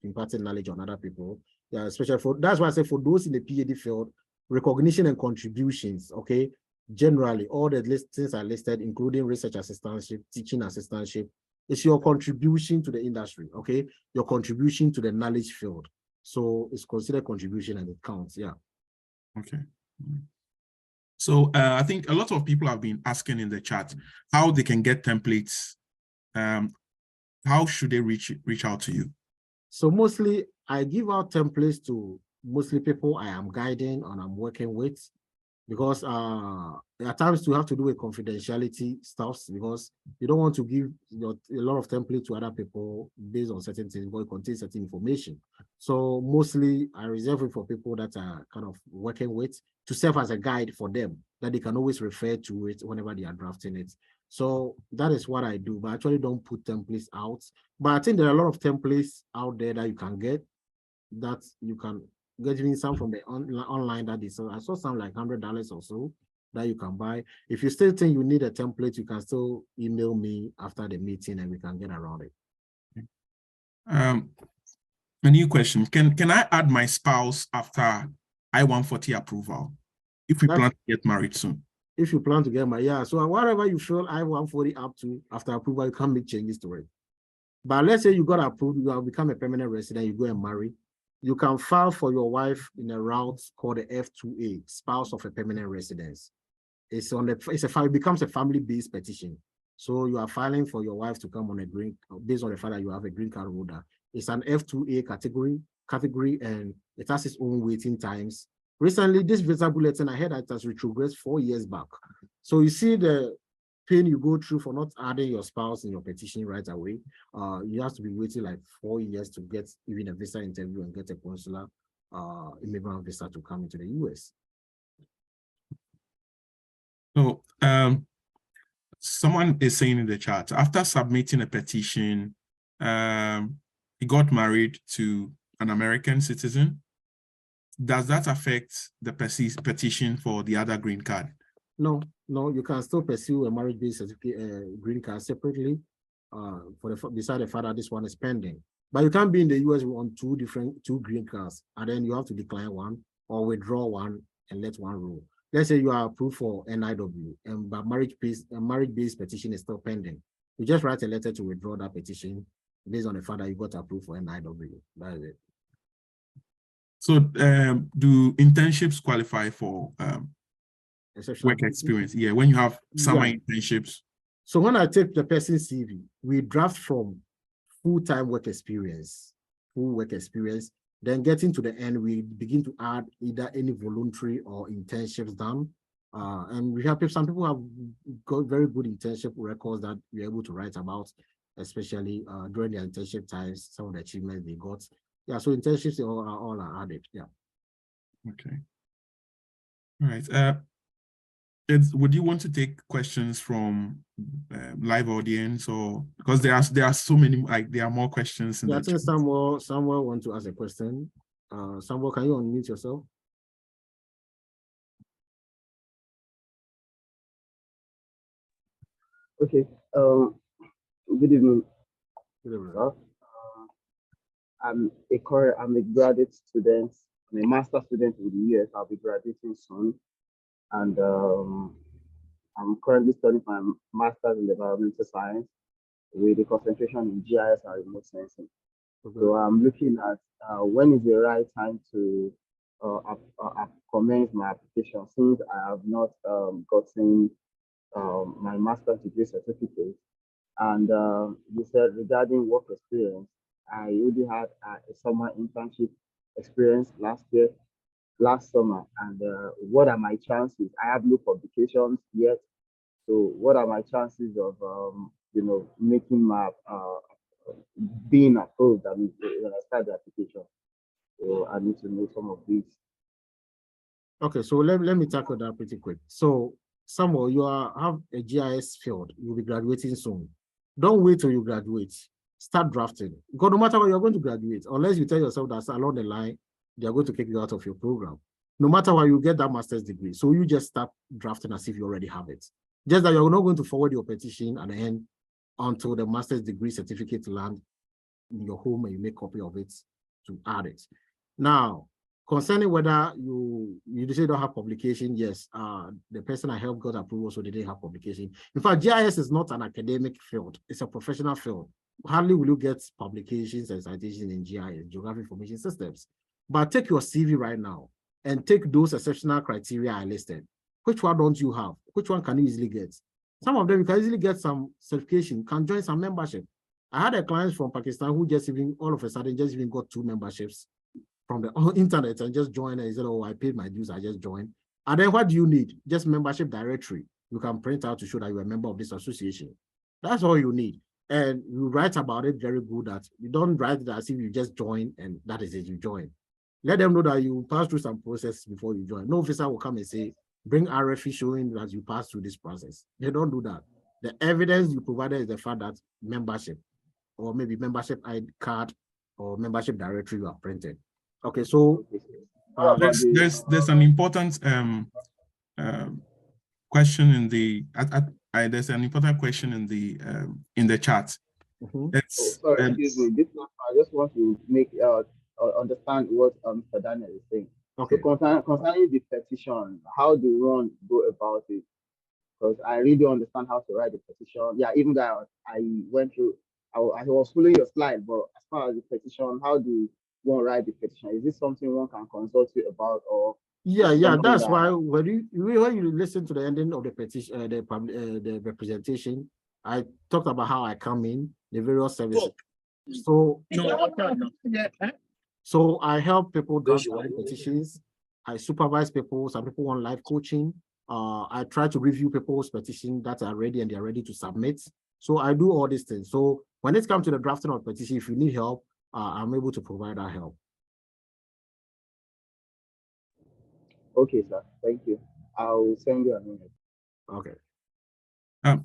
imparting knowledge on other people. Yeah, especially that's why I say for those in the PhD field, recognition and contributions, okay? Generally, all the things are listed, including research assistantship, teaching assistantship. It's your contribution to the industry, okay? Your contribution to the knowledge field. So it's considered contribution and it counts, yeah. Okay. So I think a lot of people have been asking in the chat how they can get templates. How should they reach out to you? So mostly I give out templates to mostly people I am guiding and I'm working with, because at times you have to do with confidentiality stuff, because you don't want to give a lot of template to other people based on certain things because it contains certain information. So mostly I reserve it for people that are kind of working with to serve as a guide for them, that they can always refer to it whenever they are drafting it. So that is what I do, but I actually don't put templates out. But I think there are a lot of templates out there that you can get, that you can get even some from the online that is. So I saw some like $100 or so that you can buy. If you still think you need a template, you can still email me after the meeting and we can get around it. A new question. Can I add my spouse after I-140 approval if we plan to get married soon? If you plan to get married, yeah. So whatever you feel I-140 up to after approval, you can make changes to it. But let's say you got approved, you have become a permanent resident, you go and marry. You can file for your wife in a route called the F2A, spouse of a permanent residence. It becomes a family-based petition. So you are filing for your wife to come on a green, based on the fact that you have a green card holder. It's an F2A category, and it has its own waiting times. Recently, this visa bulletin, I heard that it has retrogressed 4 years back. So you see the pain you go through for not adding your spouse in your petition right away. You have to be waiting like 4 years to get even a visa interview and get a consular immigrant visa to come into the US. So someone is saying in the chat, after submitting a petition, he got married to an American citizen. Does that affect the petition for the other green card? No, you can still pursue a marriage-based certificate, green card separately. Beside the fact that this one is pending, but you can't be in the US on two green cards, and then you have to decline one or withdraw one and let one roll. Let's say you are approved for NIW, and but marriage-based petition is still pending. You just write a letter to withdraw that petition based on the fact that you got approved for NIW. That is it. So, do internships qualify for work experience? Yeah, when you have summer internships. So when I take the person's CV, we draft from full-time work experience, full work experience. Then getting to the end, we begin to add either any voluntary or internships done. And we have some people have got very good internship records that we're able to write about, especially during their internship times, some of the achievements they got. Yeah, so internships all are added. Yeah. Okay. All right. Would you want to take questions from live audience, or because there are so many, like there are more questions in I think Samuel want to ask a question. Samuel, can you unmute yourself? Okay. Good evening. Good evening. I'm a graduate student. I'm a master's student in the US. I'll be graduating soon, and I'm currently studying my master's in environmental science with a concentration in GIS and remote sensing. Okay. So I'm looking at when is the right time to commence my application, since I have not gotten my master's degree certificate. And you said regarding work experience, I already had a summer internship experience last summer. And what are my chances? I have no publications yet. So what are my chances of, making my, being approved when I start the application? So I need to know some of these. Okay, so let me tackle that pretty quick. So Samuel, you have a GIS field. You'll be graduating soon. Don't wait till you graduate. Start drafting. Because no matter what, you're going to graduate, unless you tell yourself that along the line, they're going to kick you out of your program. No matter what, you get that master's degree. So you just start drafting as if you already have it. Just that you're not going to forward your petition at the end until the master's degree certificate land in your home and you make a copy of it to add it. Now, concerning whether you say you don't have publication, yes, the person I helped got approval, so they didn't have publication. In fact, GIS is not an academic field, it's a professional field. Hardly will you get publications and citations in GIS, Geographic Information Systems. But take your CV right now and take those exceptional criteria I listed. Which one don't you have? Which one can you easily get? Some of them you can easily get some certification, can join some membership. I had a client from Pakistan who just even all of a sudden just even got 2 memberships from the internet and just joined and he said, oh, I paid my dues, I just joined. And then what do you need? Just membership directory. You can print out to show that you're a member of this association. That's all you need. And you write about it very good that you don't write it as if you just join and that is it, you join. Let them know that you pass through some process before you join. No officer will come and say, bring RFE showing that you pass through this process. They don't do that. The evidence you provided is the fact that membership or maybe membership ID card or membership directory you have printed. Okay, so there's an important question in the there's an important question in the chat. Sorry, excuse me. This one, I just want to make understand what Mr. Daniel is saying. Okay. So concerning the petition, how do one go about it? Because I really don't understand how to write the petition. Yeah, even though I went through, I was following your slide, but as far as the petition, how do one write the petition? Is this something one can consult you about, or? Yeah, that's why when you listen to the ending of the petition, the representation, I talked about how I come in, the various services. So, so I help people draft petitions. I supervise people. Some people want live coaching. I try to review people's petitions that are ready and they're ready to submit. So I do all these things. So when it comes to the drafting of petition, if you need help, I'm able to provide that help. Okay, sir. Thank you. I'll send you an email. Okay.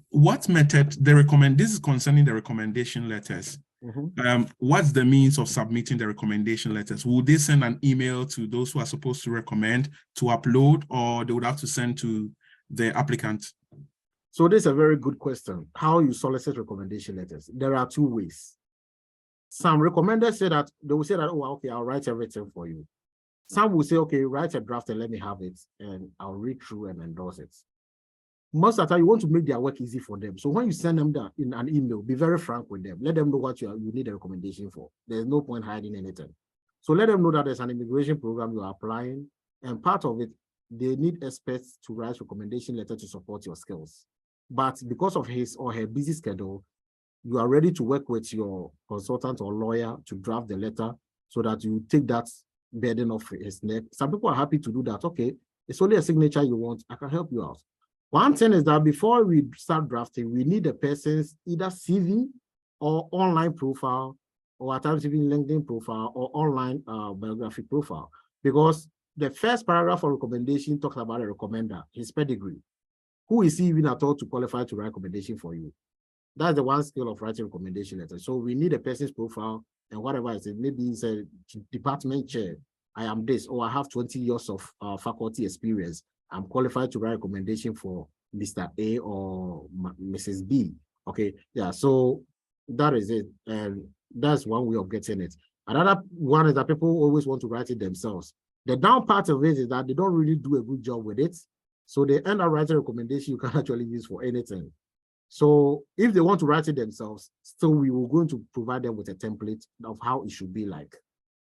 What method they recommend? This is concerning the recommendation letters. What's the means of submitting the recommendation letters? Will they send an email to those who are supposed to recommend to upload, or they would have to send to the applicant? So this is a very good question. How you solicit recommendation letters? There are two ways. Some recommenders say that they will say that, oh, okay, I'll write everything for you. Some will say, okay, write a draft and let me have it, and I'll read through and endorse it. Most of the time, you want to make their work easy for them. So when you send them that in an email, be very frank with them. Let them know what you need a recommendation for. There's no point hiding anything. So let them know that there's an immigration program you are applying, and part of it, they need experts to write recommendation letter to support your skills. But because of his or her busy schedule, you are ready to work with your consultant or lawyer to draft the letter so that you take that burden off his neck. Some people are happy to do that. Okay, it's only a signature you want. I can help you out. One thing is that before we start drafting, we need the person's either CV or online profile, or at times even LinkedIn profile or online biographic profile. Because the first paragraph of recommendation talks about a recommender, his pedigree. Who is he even at all to qualify to write recommendation for you? That's the one skill of writing recommendation letters. So we need a person's profile and whatever it is. Maybe it's a department chair. I am this, or I have 20 years of faculty experience. I'm qualified to write recommendation for Mr. A or Mrs. B. Okay, yeah, so that is it. And that's one way of getting it. Another one is that people always want to write it themselves. The down part of it is that they don't really do a good job with it. So they end up writing a recommendation you can actually use for anything. So if they want to write it themselves, still we will going to provide them with a template of how it should be like.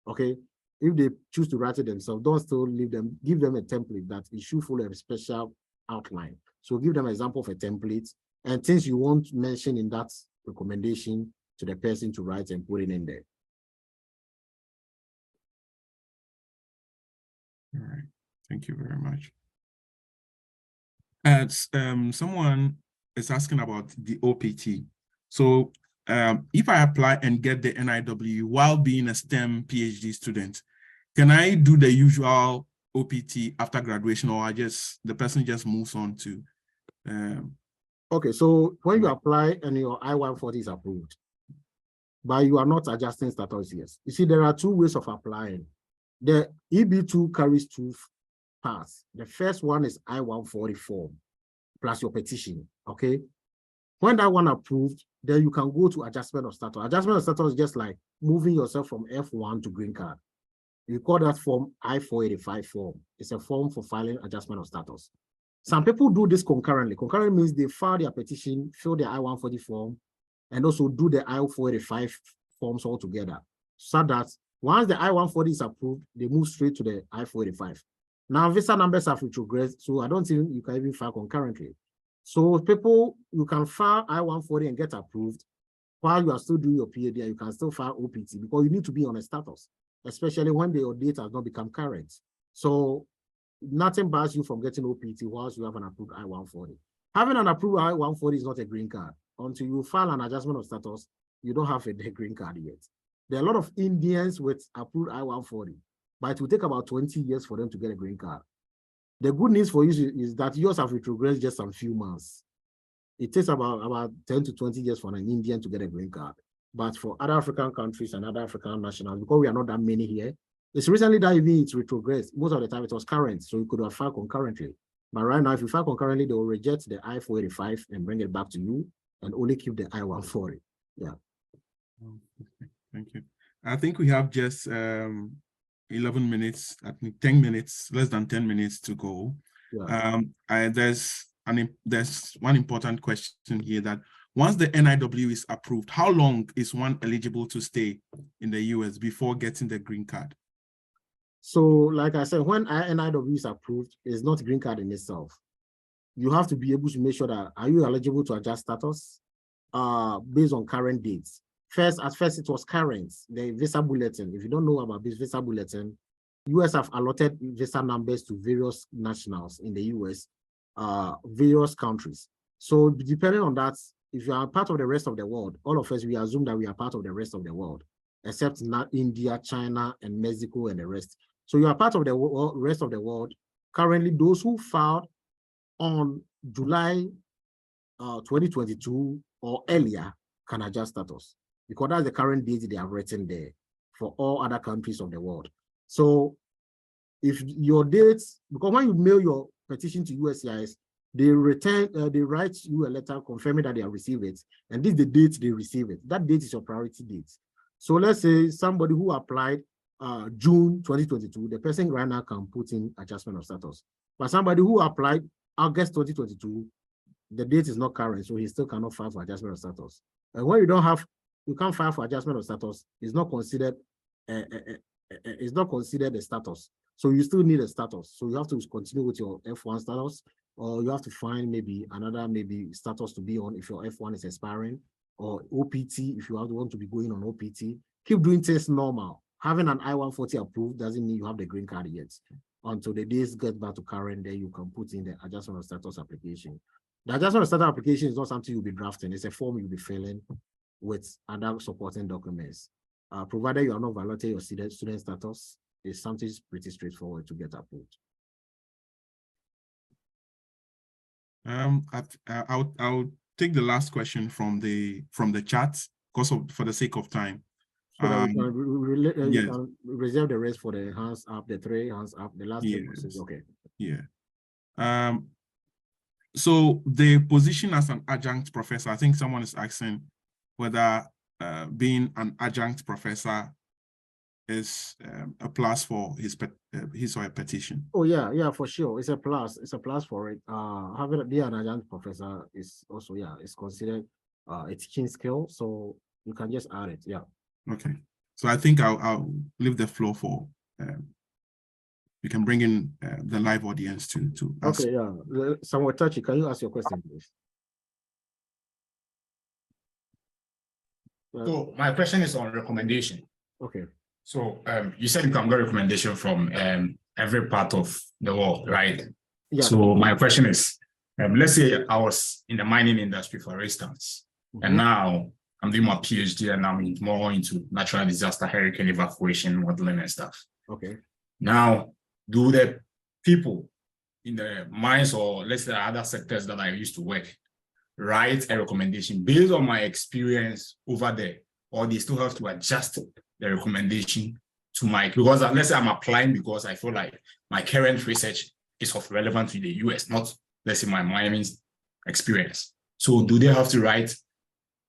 Okay. If they choose to write it themselves, don't still leave them, give them a template that it should follow a special outline. So give them an example of a template and things you want to mention in that recommendation to the person to write and put it in there. All right, thank you very much. And someone is asking about the OPT. So if I apply and get the NIW while being a STEM PhD student, can I do the usual OPT after graduation, or the person just moves on to? Okay, so when you apply and your I-140 is approved, but you are not adjusting status years. You see, there are two ways of applying. The EB2 carries two parts. The first one is I-140 form plus your petition, okay? When that one approved, then you can go to adjustment of status. Adjustment of status is just like moving yourself from F1 to green card. You call that form I-485 form. It's a form for filing adjustment of status. Some people do this concurrently. Concurrent means they file their petition, fill their I-140 form, and also do the I-485 forms all together. So that once the I-140 is approved, they move straight to the I-485. Now, visa numbers have retrogressed, so I don't think you can even file concurrently. So people, you can file I-140 and get approved while you are still doing your PhD, you can still file OPT because you need to be on a status, especially when your date has not become current. So nothing bars you from getting OPT whilst you have an approved I-140. Having an approved I-140 is not a green card. Until you file an adjustment of status, you don't have a green card yet. There are a lot of Indians with approved I-140, but it will take about 20 years for them to get a green card. The good news for you is that yours have retrogressed just some few months. It takes about 10 to 20 years for an Indian to get a green card. But for other African countries and other African nationals, because we are not that many here, it's recently that even it's retrogressed. Most of the time it was current, so you could have filed concurrently. But right now, if you file concurrently, they will reject the I-485 and bring it back to you and only keep the I-140. Yeah. Thank you. I think we have just 11 minutes, I think 10 minutes, less than 10 minutes to go. Yeah. There's one important question here that once the NIW is approved, how long is one eligible to stay in the US before getting the green card? So, like I said, when NIW is approved, it's not green card in itself. You have to be able to make sure that, are you eligible to adjust status? based on current dates. At first it was current, the visa bulletin. If you don't know about this visa bulletin, US have allotted visa numbers to various nationals in the US, various countries. So depending on that, if you are part of the rest of the world, all of us, we assume that we are part of the rest of the world, except not India, China, and Mexico, and the rest. So you are part of the rest of the world. Currently, those who filed on July 2022 or earlier can adjust status, because that's the current date they have written there for all other countries of the world. So if your dates, because when you mail your petition to USCIS, they write you a letter confirming that they have received it, and this is the date they receive it. That date is your priority date. So let's say somebody who applied June 2022, the person right now can put in adjustment of status. But somebody who applied August 2022, the date is not current, so he still cannot file for adjustment of status. And when you can't file for adjustment of status, it's not considered a status. So you still need a status. So you have to continue with your F1 status, or you have to find maybe another status to be on if your F1 is expiring, or OPT if you want to be going on OPT. Keep doing things normal. Having an I-140 approved doesn't mean you have the green card yet. Until the days get back to current, then you can put in the adjustment of status application. The adjustment of status application is not something you'll be drafting. It's a form you'll be filling with other supporting documents. Provided you are not violating your student status, it's something pretty straightforward to get approved. I'll take the last question from the chat for the sake of time. So that you can reserve the rest for the hands up, the 3 hands up, the last 3 questions. Okay. Yeah. So the position as an adjunct professor, I think someone is asking whether being an adjunct professor is a plus for his or her petition. Oh yeah, for sure. It's a plus. It's a plus for it. Being an adjunct professor is also, it's considered a teaching skill. So you can just add it. Yeah. Okay. So I think I'll leave the floor for you can bring in the live audience to ask. Okay, yeah. Samuel Tachi, can you ask your question, please? So my question is on recommendation. Okay. So you said you can get recommendation from every part of the world, right? Yeah. So my question is, let's say I was in the mining industry, for instance, and now I'm doing my PhD and I'm more into natural disaster, hurricane evacuation, modeling and stuff. Okay. Now, do the people in the mines or let's say other sectors that I used to work write a recommendation based on my experience over there, or they still have to adjust the recommendation to because let's say I'm applying because I feel like my current research is of relevance to the US, not let's say my mining experience. So do they have to write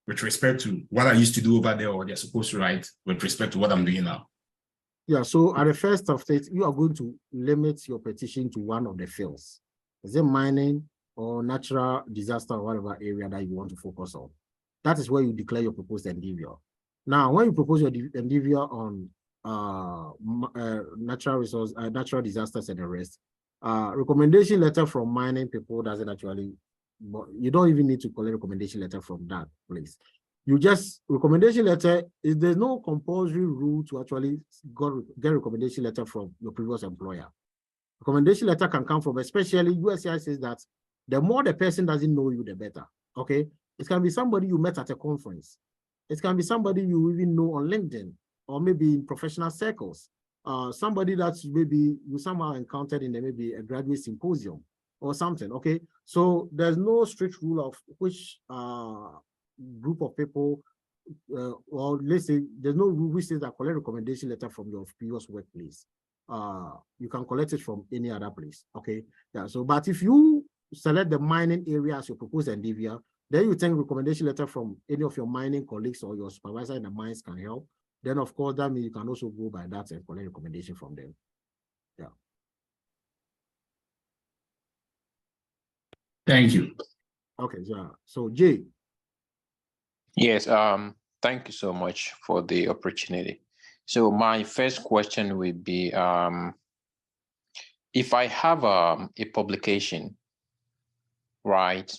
with respect to what I used to do over there, or they're supposed to write with respect to what I'm doing now? Yeah, so at the first of it, you are going to limit your petition to one of the fields. Is it mining or natural disaster or whatever area that you want to focus on? That is where you declare your proposed endeavor. Now, when you propose your endeavor on natural disasters and the rest, recommendation letter from mining people doesn't actually, but you don't even need to collect recommendation letter from that place. You just, recommendation letter, there's no compulsory rule to actually get recommendation letter from your previous employer. Recommendation letter can come from, especially USCIS says that the more the person doesn't know you, the better, okay? It can be somebody you met at a conference. It can be somebody you even know on LinkedIn, or maybe in professional circles. Somebody that maybe you somehow encountered in maybe a graduate symposium or something, okay? So there's no strict rule of which group of people, or let's say there's no rule which says that collect recommendation letter from your previous workplace. You can collect it from any other place, okay? Yeah, so, but if you select the mining area as your proposed endeavor, then you think recommendation letter from any of your mining colleagues or your supervisor in the mines can help. Then of course, that means you can also go by that and collect recommendation from them. Yeah. Thank you. Okay, yeah. So Jay. Yes, thank you so much for the opportunity. So my first question would be, if I have a publication, right,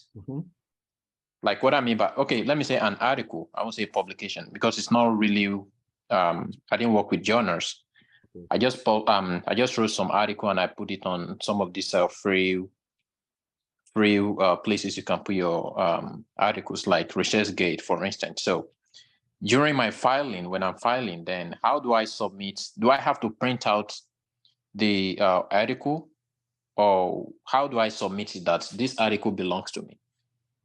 Like what I mean by, okay, let me say an article, I won't say publication, because it's not really, I didn't work with journals. I just wrote some article and I put it on some of these free places you can put your articles, like ResearchGate, for instance. So during my filing, when I'm filing, then how do I submit? Do I have to print out the article, or how do I submit it that this article belongs to me?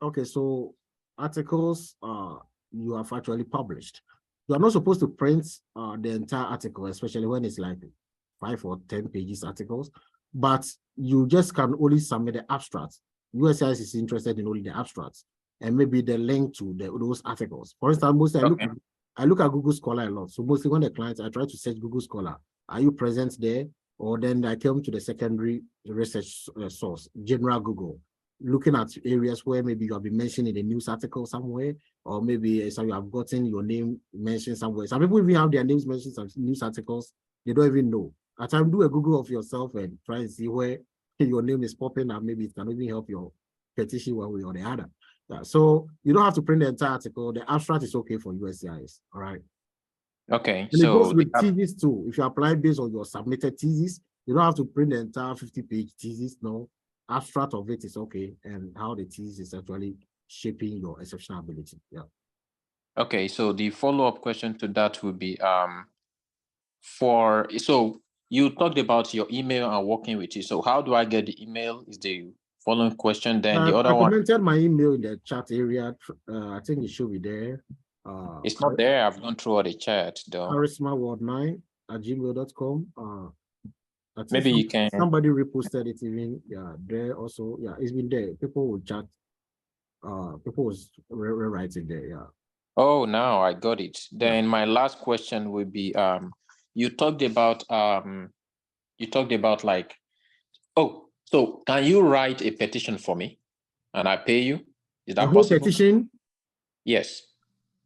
Okay, so articles you have actually published. You are not supposed to print the entire article, especially when it's like 5 or 10 pages articles, but you just can only submit the abstracts. USCIS is interested in only the abstracts and maybe the link to those articles. For instance, mostly I look at Google Scholar a lot. So mostly when the clients, I try to search Google Scholar. Are you present there? Or then I come to the secondary research source, general Google, looking at areas where maybe you have been mentioned in a news article somewhere, or maybe so you have gotten your name mentioned somewhere. Some people even have their names mentioned in news articles, they don't even know. At times, do a Google of yourself and try and see where your name is popping up. Maybe it can even help your petition one way or the other. Yeah, so you don't have to print the entire article. The abstract is okay for USCIS, all right? Okay, and so it goes with thesis too. If you apply based on your submitted thesis, you don't have to print the entire 50-page thesis. No, abstract of it is okay, and how the thesis is actually shaping your exceptional ability. Yeah. Okay, so the follow-up question to that would be so you talked about your email and working with you. So how do I get the email? Is the following question. Then the other one. I commented my email in the chat area. I think it should be there. It's not there. I've gone through all the chat though. charismaworld9@gmail.com. Maybe you can. Somebody reposted it even. Yeah, there also. Yeah, it's been there. People will chat. People was rewriting there. Yeah. Oh, now I got it. Then my last question would be, you talked about like, oh, so can you write a petition for me and I pay you? Is that possible? Petition? Yes.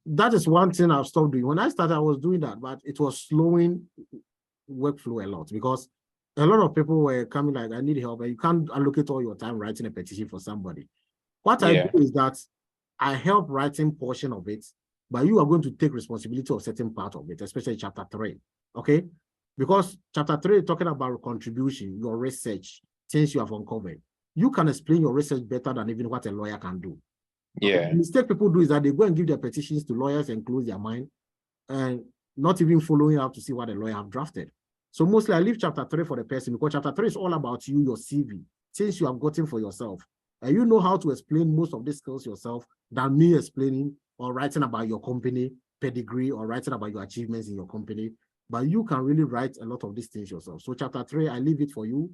That is one thing I've stopped doing. When I started, I was doing that, but it was slowing workflow a lot because a lot of people were coming like, I need help, and you can't allocate all your time writing a petition for somebody. What I do is that I help writing portion of it, but you are going to take responsibility of certain part of it, especially chapter 3, okay? Because chapter 3 is talking about contribution, your research, things you have uncovered. You can explain your research better than even what a lawyer can do. Yeah. Okay? The mistake people do is that they go and give their petitions to lawyers and close their mind and not even following up to see what the lawyer have drafted. So mostly I leave chapter 3 for the person because chapter 3 is all about you, your CV, things you have gotten for yourself. And you know how to explain most of these skills yourself than me explaining or writing about your company pedigree or writing about your achievements in your company. But you can really write a lot of these things yourself. So chapter 3, I leave it for you.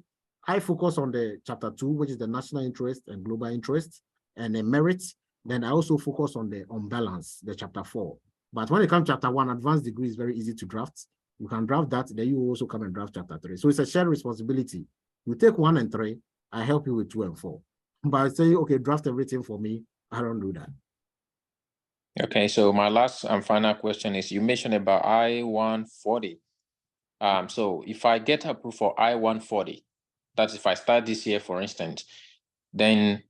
I focus on the chapter 2, which is the national interest and global interest and the merits. Then I also focus on the balance, the chapter 4. But when it comes to chapter 1, advanced degree is very easy to draft. You can draft that, then you also come and draft chapter 3. So it's a shared responsibility. You take 1 and 3, I help you with 2 and 4. But I say, okay, draft everything for me. I don't do that. Okay, so my last and final question is, you mentioned about I-140. So if I get approved for I-140, that's if I start this year, for instance, then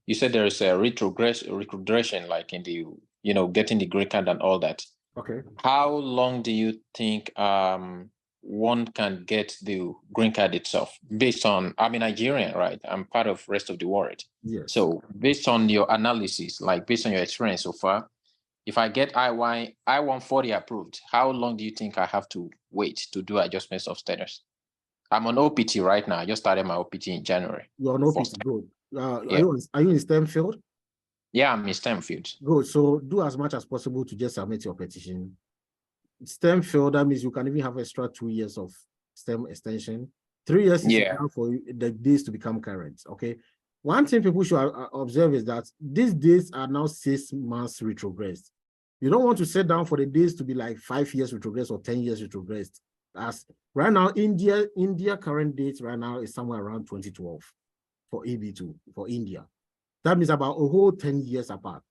you said there is a retrogression, like in the, getting the green card and all that. Okay. How long do you think one can get the green card itself? Based on, I'm a Nigerian, right? I'm part of the rest of the world. Yes. So based on your analysis, like based on your experience so far, if I get I-140 approved, how long do you think I have to wait to do adjustments of status? I'm on OPT right now. I just started my OPT in January. You're on OPT, good. Are you in STEM field? Yeah, I'm in STEM field. Good. So do as much as possible to just submit your petition. STEM field, that means you can even have extra 2 years of STEM extension. 3 years is enough for the days to become current. Okay. One thing people should observe is that these days are now 6 months retrogressed. You don't want to sit down for the days to be like 5 years retrogressed or 10 years retrogressed. As right now, India current date right now is somewhere around 2012 for EB2 for India. That means about a whole 10 years apart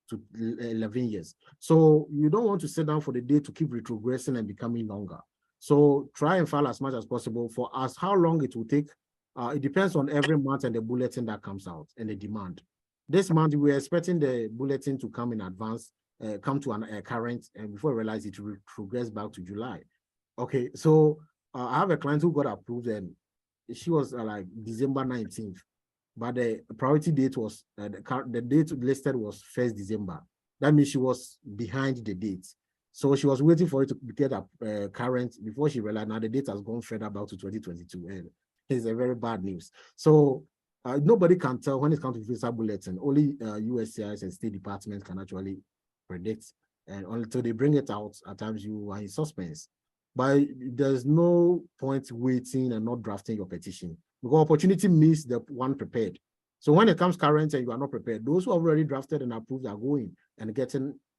to 11 years. So you don't want to sit down for the day to keep retrogressing and becoming longer. So try and file as much as possible. For us, how long it will take, it depends on every month and the bulletin that comes out and the demand. This month, we were expecting the bulletin to come in advance, come to a current, and before I realized it will progress back to July. Okay, so I have a client who got approved, and she was like December 19th, but the priority date was, the date listed was 1st December. That means she was behind the date. So she was waiting for it to get a current before she realized now the date has gone further back to 2022, and it's a very bad news. So nobody can tell when it comes to visa bulletin. Only USCIS and State Departments can actually predict, and until they bring it out, at times you are in suspense. But there's no point waiting and not drafting your petition, because opportunity means the one prepared. So when it comes current and you are not prepared, those who have already drafted and approved are going and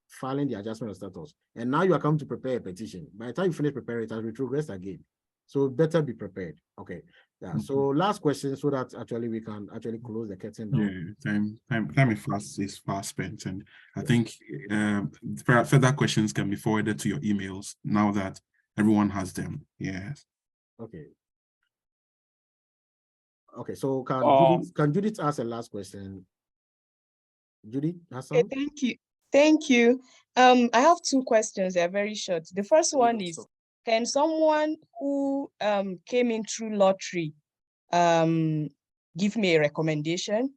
filing the adjustment of status. And now you are coming to prepare a petition. By the time you finish preparing, it has retrogressed again. So better be prepared. Okay. Yeah. So last question, so that actually we can actually close the curtain down. Yeah, time is fast spent, and I think further questions can be forwarded to your emails now that everyone has them. Yes. Okay. Okay. So can Judith ask a last question? Judith Hassan? Okay, thank you. Thank you. I have two questions. They're very short. The first one is, can someone who came in through lottery give me a recommendation?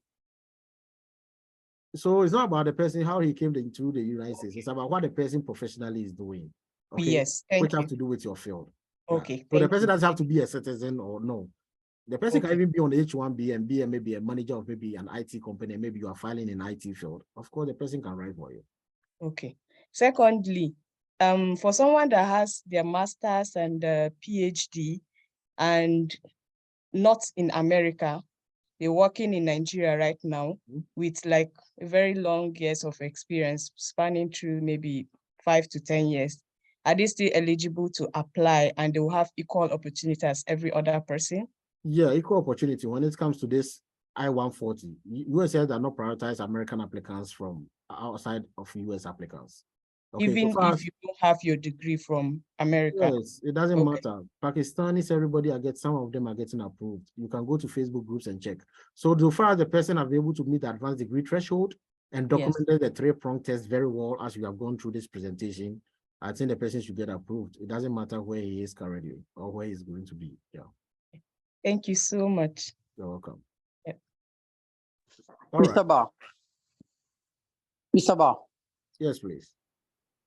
So it's not about the person, how he came into the United States. It's about what the person professionally is doing. Okay? Yes, thank which you. have to do with your field. Okay. Yeah. So the person you. doesn't have to be a citizen or no. The person can even be on H-1B and be maybe a manager of maybe an IT company. Maybe you are filing in IT field. Of course, the person can write for you. Okay. Secondly, for someone that has their master's and PhD and not in America, they're working in Nigeria right now with like a very long years of experience spanning through maybe 5 to 10 years. Are they still eligible to apply and they will have equal opportunity as every other person? Yeah, equal opportunity. When it comes to this I-140, USA does not prioritize American applicants from outside of US applicants. Okay, even if you don't have your degree from America? Yes, it doesn't matter. Pakistanis, everybody some of them are getting approved. You can go to Facebook groups and check. So far as the person have been able to meet the advanced degree threshold and documented the 3-prong test very well as we have gone through this presentation, I think the person should get approved. It doesn't matter where he is currently or where he's going to be. Yeah. Thank you so much. You're welcome. Yeah. All Mr. right. Ba. Mr. Ba. Yes, please.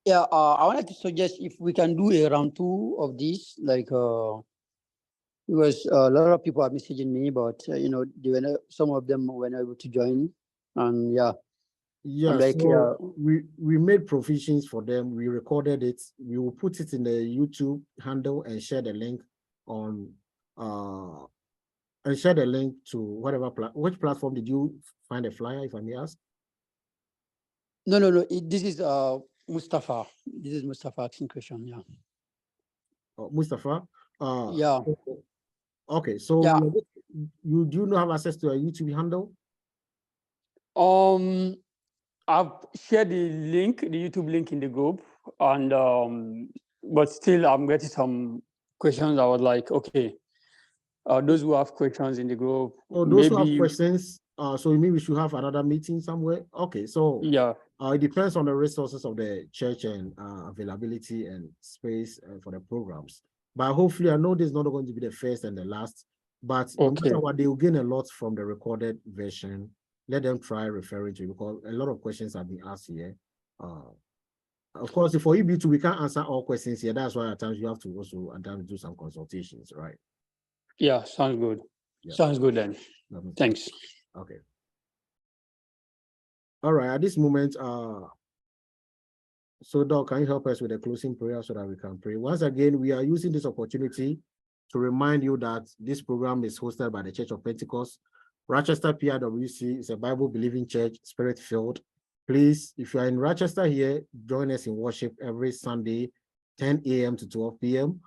Yeah, I wanted to suggest if we can do a round 2 of this, like because a lot of people are messaging me, but you know, some of them were not able to join, and yeah. Yeah, like, so we made provisions for them. We recorded it. We will put it in the YouTube handle and share the link on and share the link to whatever which platform did you find a flyer, if I may ask? No. This is Mustafa. This is Mustafa asking question. Yeah. Mustafa. Yeah. Okay, so yeah. You do not have access to a YouTube handle? I've shared the YouTube link in the group, and but still I'm getting some questions. I was like, okay, those who have questions in the group. Oh, those who have questions. So you mean we should have another meeting somewhere? Okay, so yeah. It depends on the resources of the church and availability and space for the programs. But hopefully, I know this is not going to be the first and the last. But no matter what, they will gain a lot from the recorded version. Let them try referring to it, because a lot of questions have been asked here. Of course, for EB2, we can't answer all questions here. That's why at times you have to also at times do some consultations, right? Yeah, sounds good. Yeah. Sounds good then. Thanks. Okay. All right, at this moment, so Doc, can you help us with a closing prayer so that we can pray? Once again, we are using this opportunity to remind you that this program is hosted by the Church of Pentecost. Rochester PIWC is a Bible-believing church, spirit-filled. Please, if you are in Rochester here, join us in worship every Sunday, 10 a.m. to 12 p.m.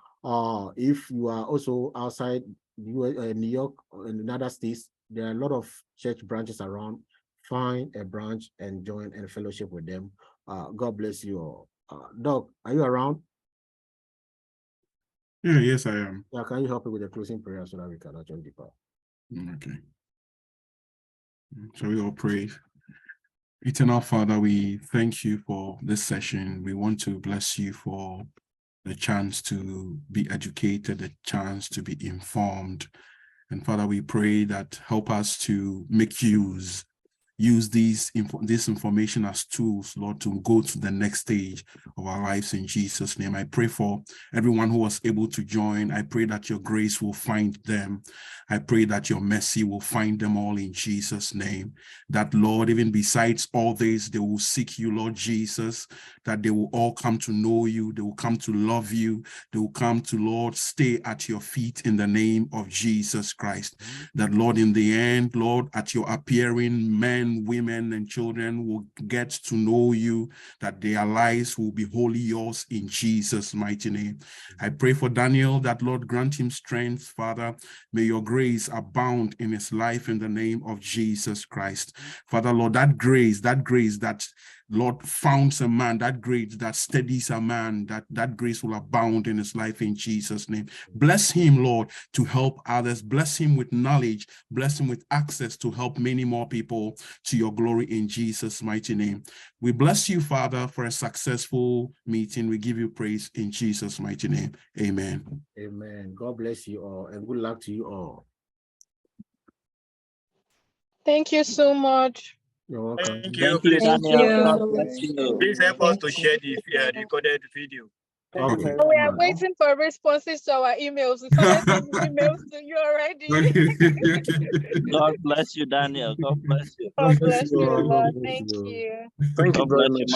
If you are also outside New York or in other states, there are a lot of church branches around. Find a branch and join and fellowship with them. God bless you all. Doc, are you around? Yeah, yes, I am. Yeah, can you help me with the closing prayer so that we can actually depart? Okay. Shall we all pray? Eternal Father, we thank you for this session. We want to bless you for the chance to be educated, the chance to be informed. And Father, we pray that help us to make use this information as tools, Lord, to go to the next stage of our lives in Jesus' name. I pray for everyone who was able to join. I pray that your grace will find them. I pray that your mercy will find them all in Jesus' name. That, Lord, even besides all this, they will seek you, Lord Jesus, that they will all come to know you. They will come to love you. They will come to, Lord, stay at your feet in the name of Jesus Christ. That, Lord, in the end, Lord, at your appearing, men, women, and children will get to know you, that their lives will be wholly yours in Jesus' mighty name. I pray for Daniel, that, Lord, grant him strength, Father. May your grace abound in his life in the name of Jesus Christ. Father, Lord, that grace that, Lord, founds a man, that grace that steadies a man, that grace will abound in his life in Jesus' name. Bless him, Lord, to help others. Bless him with knowledge. Bless him with access to help many more people to your glory in Jesus' mighty name. We bless you, Father, for a successful meeting. We give you praise in Jesus' mighty name. Amen. Amen. God bless you all and good luck to you all. Thank you so much. You're welcome. Thank you. Thank you, Please, Daniel. God bless you. please help us to share the recorded video. Okay. We are waiting for responses to our emails. We started sending emails to you already. God bless you, Daniel. God bless you. God bless you, God Lord. bless Thank you. you. Thank you God very bless you. much.